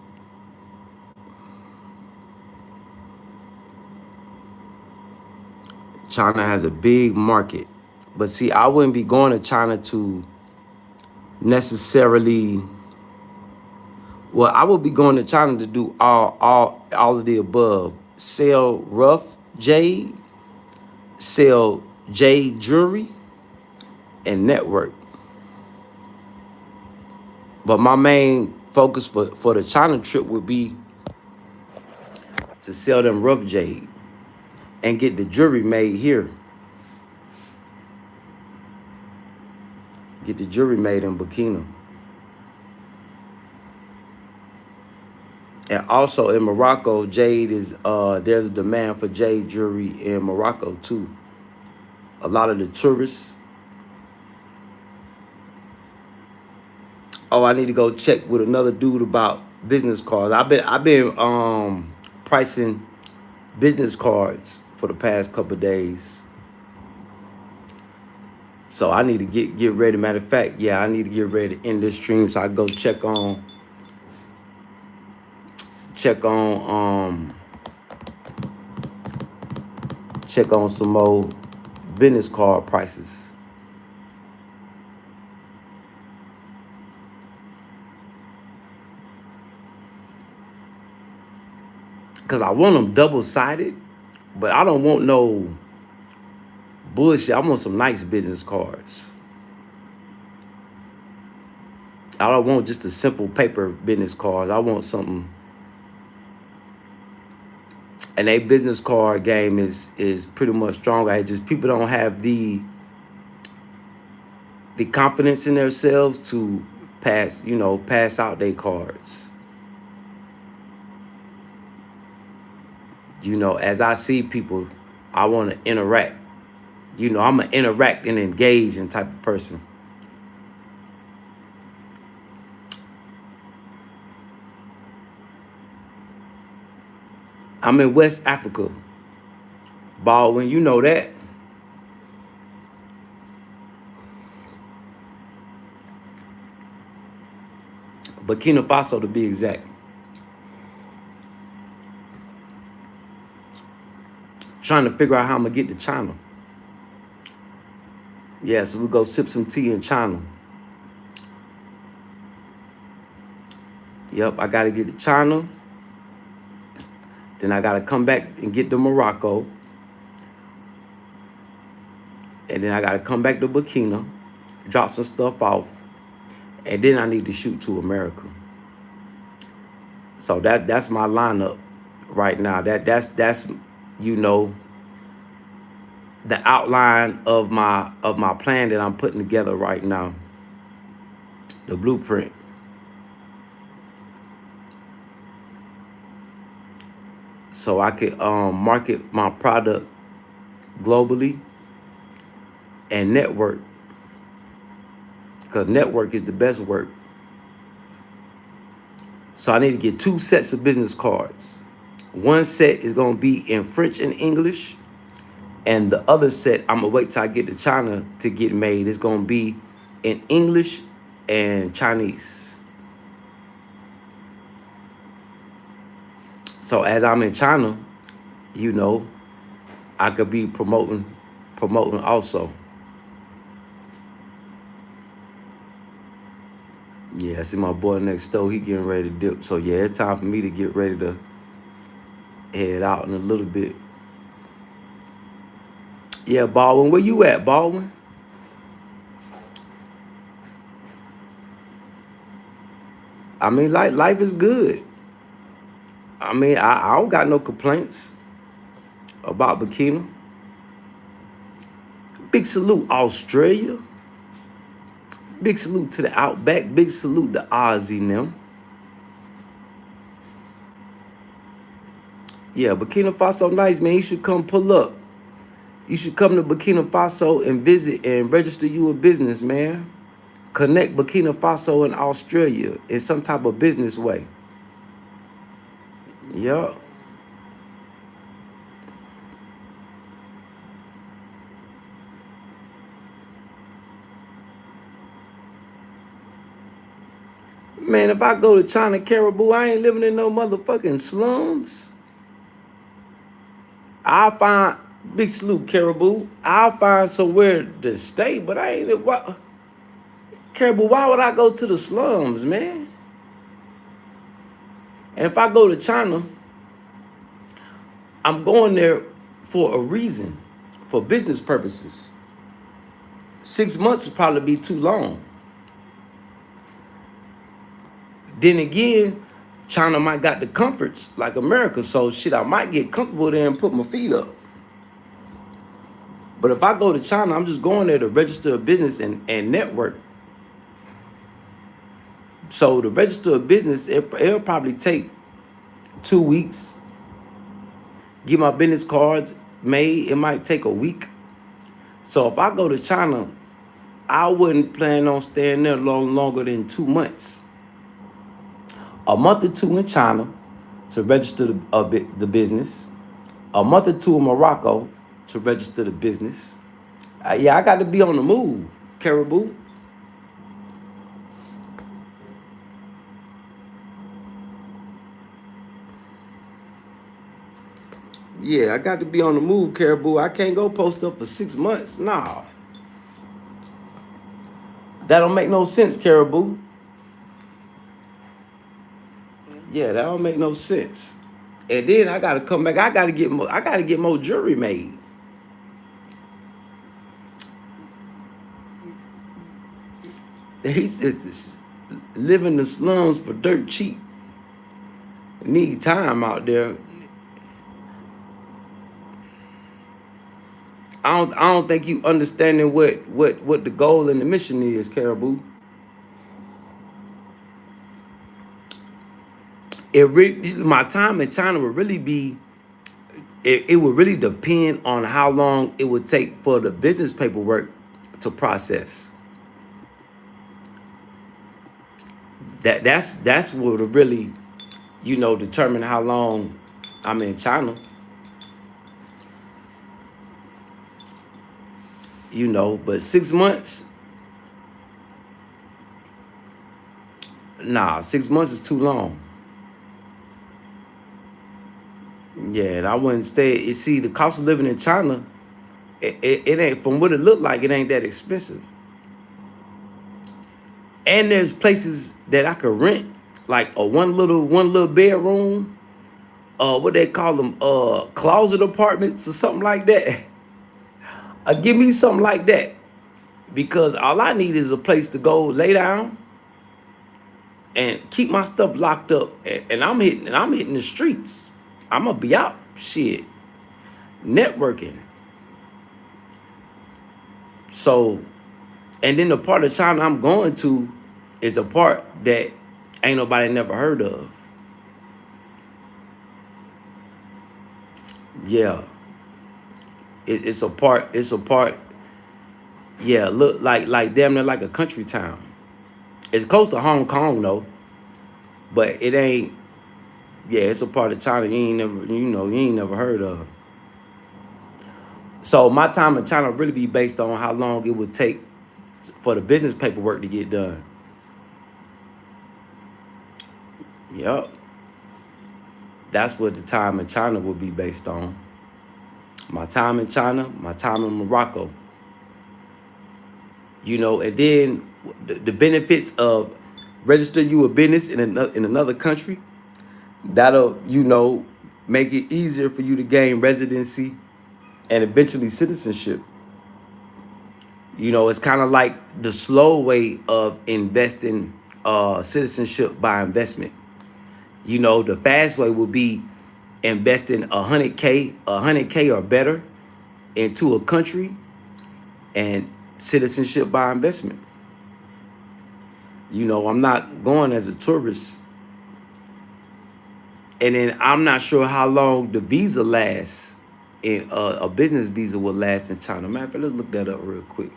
S1: China has a big market. But see, I wouldn't be going to China to necessarily, well, I would be going to China to do all of the above. Sell rough jade, sell jade jewelry, and network. But my main focus for the China trip would be to sell them rough jade and get the jewelry made here. Get the jewelry made in Burkina. And also in Morocco, jade is, there's a demand for jade jewelry in Morocco too. A lot of the tourists. Oh, I need to go check with another dude about business cards. I've been pricing business cards for the past couple of days. So I need to get ready. Matter of fact, yeah, I need to get ready to end this stream so I go check on some more business card prices. Cause I want them double-sided, but I don't want no bullshit. I want some nice business cards. I don't want just a simple paper business cards. I want something. And a business card game is pretty much strong. I just people don't have the confidence in themselves to pass out their cards. As I see people, I want to interact. I'm an interact and engaging type of person. I'm in West Africa. Baldwin, you know that. Burkina Faso to be exact. Trying to figure out how I'm going to get to China. Yeah, so we'll go sip some tea in China. Yep, I got to get to China. Then I got to come back and get to Morocco. And then I got to come back to Burkina, drop some stuff off. And then I need to shoot to America. So that's my lineup right now. That's the outline of my plan that I'm putting together right now. The blueprint. So I could market my product globally and network. Because network is the best work. So I need to get 2 sets of business cards. One set is going to be in French and English. And the other set, I'm going to wait till I get to China to get made. It's going to be in English and Chinese. So as I'm in China, I could be promoting also. Yeah, I see my boy next door. He getting ready to dip. So yeah, it's time for me to get ready to head out in a little bit. Yeah, Baldwin, where you at, Baldwin? I mean, life is good. I mean, I don't got no complaints about Burkina. Big salute, Australia. Big salute to the Outback. Big salute to Ozzy now. Yeah, Burkina Faso nice, man. You should come pull up. You should come to Burkina Faso and visit and register you a business, man. Connect Burkina Faso and Australia in some type of business way. Yeah. Man, if I go to China, Caribou, I ain't living in no motherfucking slums. I'll find, big salute, Caribou. I'll find somewhere to stay, but I ain't, what? Caribou, why would I go to the slums, man? And if I go to China, I'm going there for a reason, for business purposes. 6 months would probably be too long. Then again, China might got the comforts like America, so shit, I might get comfortable there and put my feet up. But if I go to China, I'm just going there to register a business and network. So to register a business, it'll probably take 2 weeks. Get my business cards made, it might take a week. So if I go to China, I wouldn't plan on staying there longer than 2 months. A month or two in China to register the business. A month or two in Morocco to register the business. Yeah, I got to be on the move, Caribou. Yeah, I got to be on the move, Caribou. I can't go post up for 6 months. Nah. That don't make no sense, Caribou. Yeah, that don't make no sense. And then I gotta come back. I gotta get more jewelry made. He said, live in the slums for dirt cheap. Need time out there. I don't think you understanding what the goal and the mission is, Caribou. My time in China would really be, it would really depend on how long it would take for the business paperwork to process. That's what would really, determine how long I'm in China. But 6 months, nah, 6 months is too long. Yeah, and I wouldn't stay. You see, the cost of living in China, it ain't, from what it looked like, it ain't that expensive. And there's places that I could rent, like a one little bedroom, what they call them, closet apartments or something like that. Give me something like that, because all I need is a place to go lay down and keep my stuff locked up. And I'm hitting the streets. I'm gonna be out, shit, networking. So, and then the part of China I'm going to is a part that ain't nobody never heard of. Yeah. It's a part, yeah, look like damn near like a country town. It's close to Hong Kong though, but it ain't, yeah, it's a part of China you ain't never heard of. So my time in China really be based on how long it would take for the business paperwork to get done. Yep. That's what the time in China would be based on. My time in China, my time in Morocco. And then the benefits of register you a business in another country, that'll, make it easier for you to gain residency and eventually citizenship. It's kind of like the slow way of investing citizenship by investment. The fast way would be investing 100K or better into a country, and citizenship by investment. I'm not going as a tourist. And then I'm not sure how long the visa lasts. And a business visa will last in China. Matter of fact, let's look that up real quick.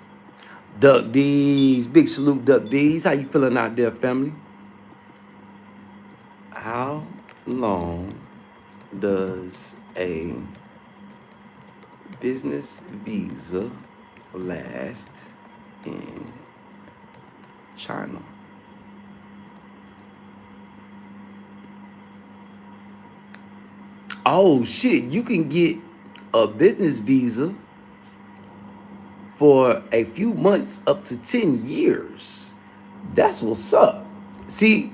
S1: Duck D's, big salute, Duck D's. How you feeling out there, family? How long does a business visa last in China? Oh shit, you can get a business visa for a few months up to 10 years. That's what's up. See,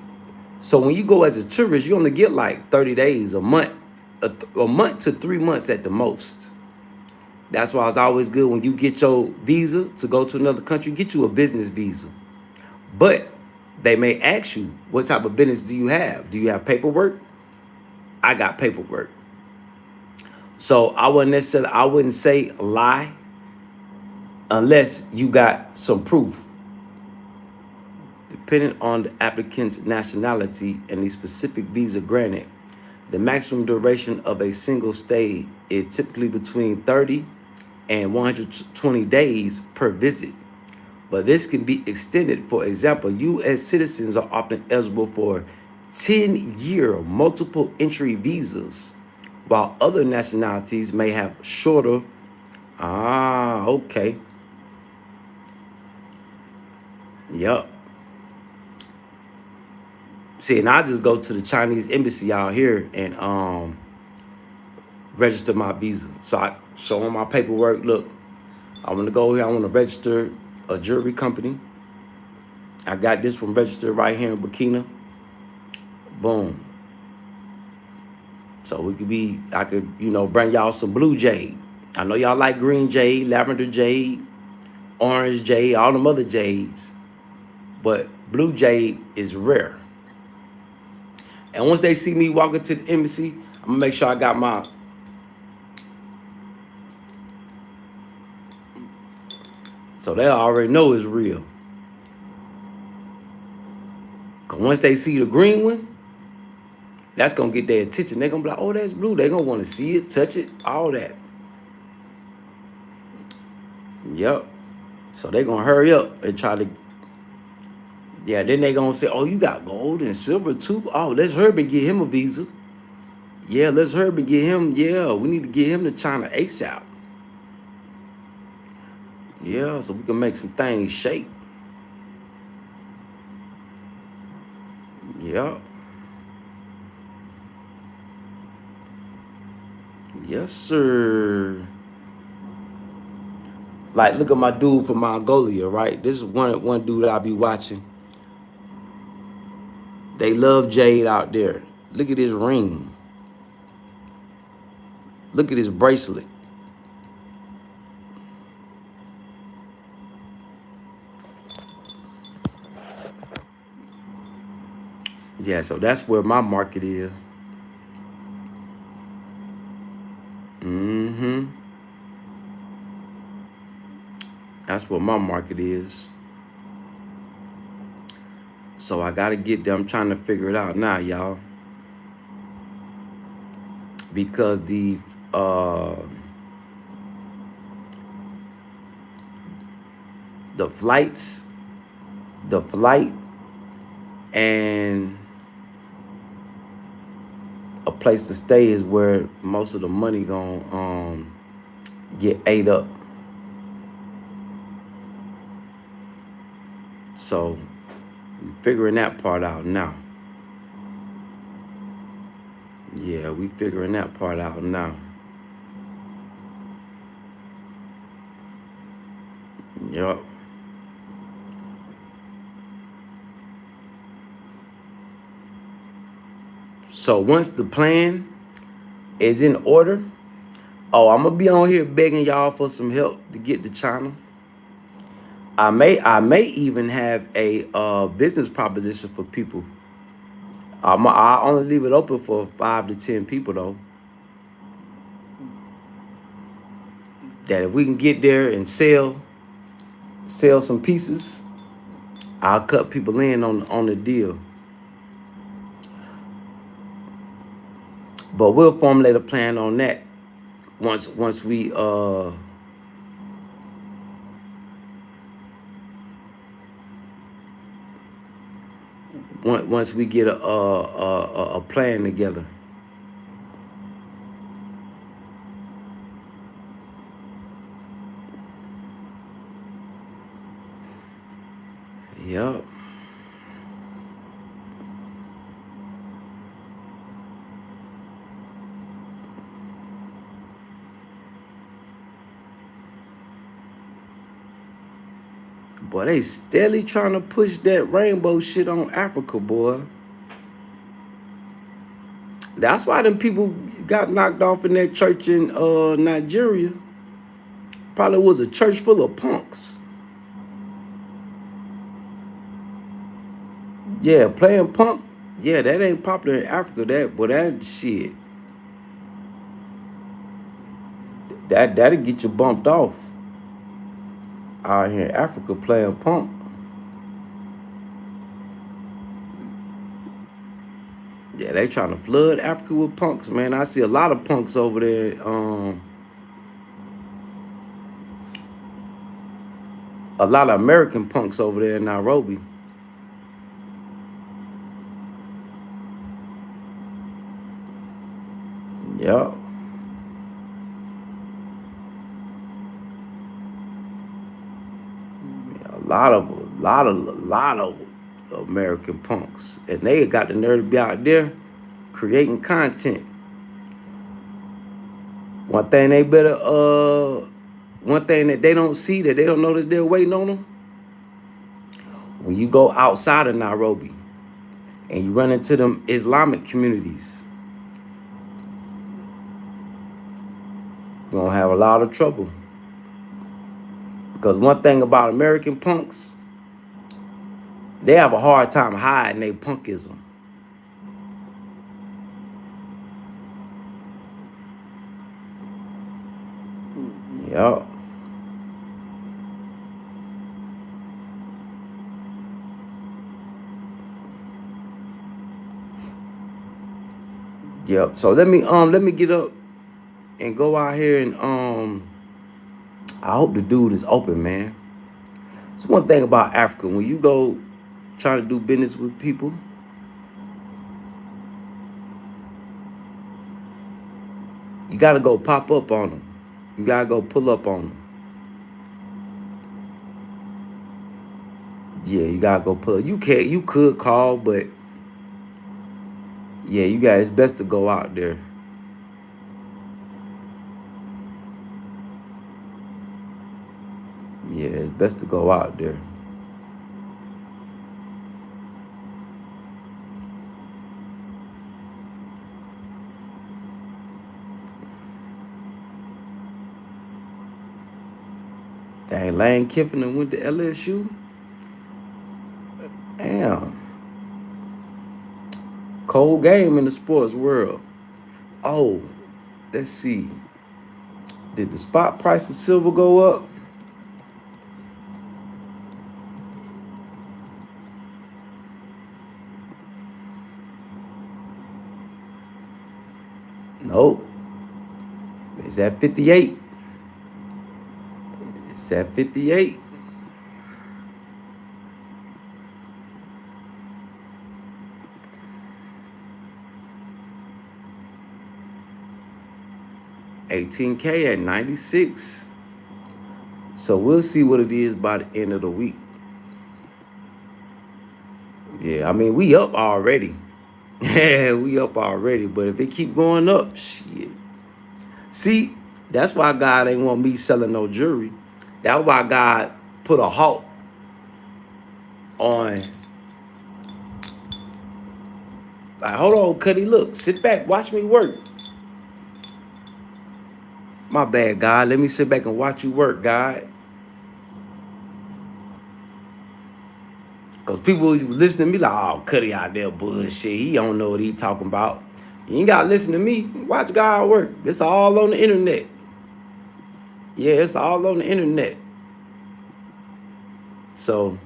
S1: so when you go as a tourist, you only get like 30 days, a month to 3 months at the most. That's why it's always good when you get your visa to go to another country, get you a business visa. But They may ask you, what type of business do you have? Do you have paperwork? I got paperwork. So I wouldn't say lie unless you got some proof. Depending on the applicant's nationality and the specific visa granted, the maximum duration of a single stay is typically between 30 and 120 days per visit. But this can be extended. For example, U.S. citizens are often eligible for 10-year multiple entry visas, while other nationalities may have shorter. Okay. Yup. See, and I just go to the Chinese embassy out here and register my visa. So I show them my paperwork. Look, I want to go here. I want to register a jewelry company. I got this one registered right here in Burkina. Boom. So I could, bring y'all some blue jade. I know y'all like green jade, lavender jade, orange jade, all them other jades. But blue jade is rare. And once they see me walking to the embassy, I'm gonna make sure I got my. So they already know it's real. Cause once they see the green one, that's gonna get their attention. They're gonna be like, oh, that's blue. They're gonna want to see it, touch it, all that. Yep. So they're gonna hurry up and try to. Yeah, then they gonna say, oh, you got gold and silver too? Oh, let's hurry and get him a visa. Yeah, let's hurry and get him. Yeah, we need to get him to China ASAP. Yeah, so we can make some things shake. Yeah. Yes, sir. Like, look at my dude from Mongolia, right? This is one dude I be watching. They love jade out there. Look at his ring. Look at his bracelet. Yeah, so that's where my market is. That's what my market is. So I gotta get there. I'm trying to figure it out now, y'all. Because the flight and a place to stay is where most of the money gonna get ate up. So we're figuring that part out now. Yeah, we figuring that part out now. Yup. So once the plan is in order, I'm gonna be on here begging y'all for some help to get to China. I may even have a business proposition for people. I only leave it open for 5 to 10 people though. That if we can get there and sell some pieces, I'll cut people in on the deal. But we'll formulate a plan on that once we once we get a plan together. Yup. Boy, they steadily trying to push that rainbow shit on Africa, boy. That's why them people got knocked off in that church in Nigeria. Probably was a church full of punks. Yeah, playing punk. Yeah, that ain't popular in Africa. That shit. That'll get you bumped off out here in Africa playing punk. Yeah, they trying to flood Africa with punks, man. I see a lot of punks over there. A lot of American punks over there in Nairobi. Yeah. A lot of American punks, and they got the nerve to be out there creating content. One thing they better, one thing that they don't see, that they don't notice they're waiting on them. When you go outside of Nairobi and you run into them Islamic communities, you're gonna have a lot of trouble. Because one thing about American punks, they have a hard time hiding their punkism. Yeah. Yep. So let me get up and go out here and I hope the dude is open, man. It's one thing about Africa. When you go trying to do business with people, you gotta go pop up on them. You gotta go pull up on them. Yeah, you gotta go pull. You could call, but yeah, you guys, it's best to go out there. Yeah, it's best to go out there. Dang, Lane Kiffin went to LSU. Damn. Cold game in the sports world. Oh, let's see. Did the spot price of silver go up? Nope. It's at 58. It's at 58. $18K at 96. So we'll see what it is by the end of the week. Yeah, I mean, we up already. Yeah, we up already. But if it keep going up, shit. See, that's why God ain't want me selling no jewelry. That's why God put a halt on. Like, hold on, Cuddy, look, sit back, watch me work. My bad, God. Let me sit back and watch you work, God. Because people listen to me like, oh, Cuddy out there bullshit. He don't know what he talking about. You ain't got to listen to me. Watch God work. It's all on the internet. Yeah, it's all on the internet. So,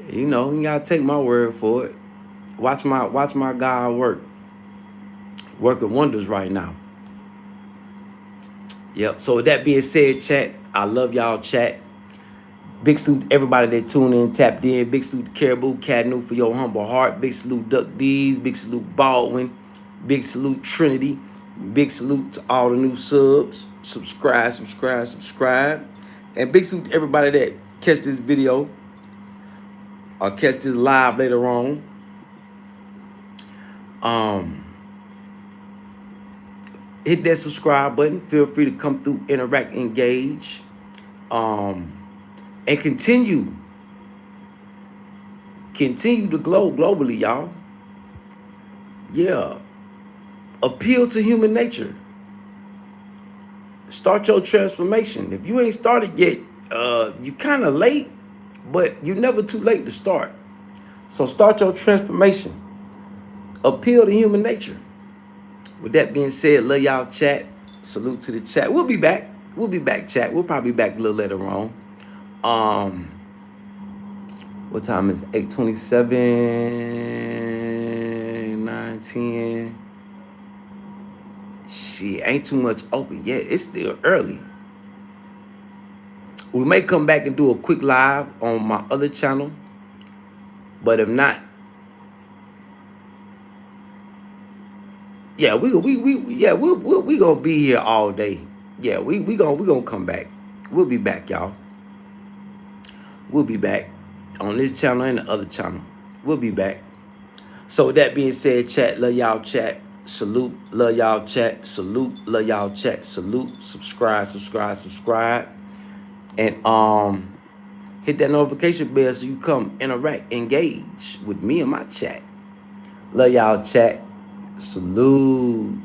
S1: you know, you got to take my word for it. Watch my God work. Working wonders right now. Yep. So with that being said, chat, I love y'all, chat. Big salute to everybody that tuned in, tapped in. Big salute to Caribou, Cadnew for your humble heart. Big salute Duck D's. Big salute Baldwin. Big salute Trinity. Big salute to all the new subs. Subscribe. And big salute to everybody that catch this video or catch this live later on. Hit that subscribe button. Feel free to come through, interact, engage. And continue to glow globally, y'all. Yeah. Appeal to human nature. Start your transformation. If you ain't started yet, you kind of late, but you're never too late to start. So start your transformation. Appeal to human nature. With that being said, love y'all, chat. Salute to the chat. We'll be back. We'll be back, chat. We'll probably be back a little later on. What time is it? 8:27, 9:10. Shit, ain't too much open yet. It's still early. We may come back and do a quick live on my other channel, but if not, yeah, we gonna be here all day. Yeah, we gonna come back. We'll be back, y'all. We'll be back on this channel and the other channel. We'll be back. So with that being said, chat, love y'all, chat. Salute, love y'all, chat. Salute, love y'all, chat. Salute, subscribe. And hit that notification bell so you come interact, engage with me and my chat. Love y'all, chat. Salute.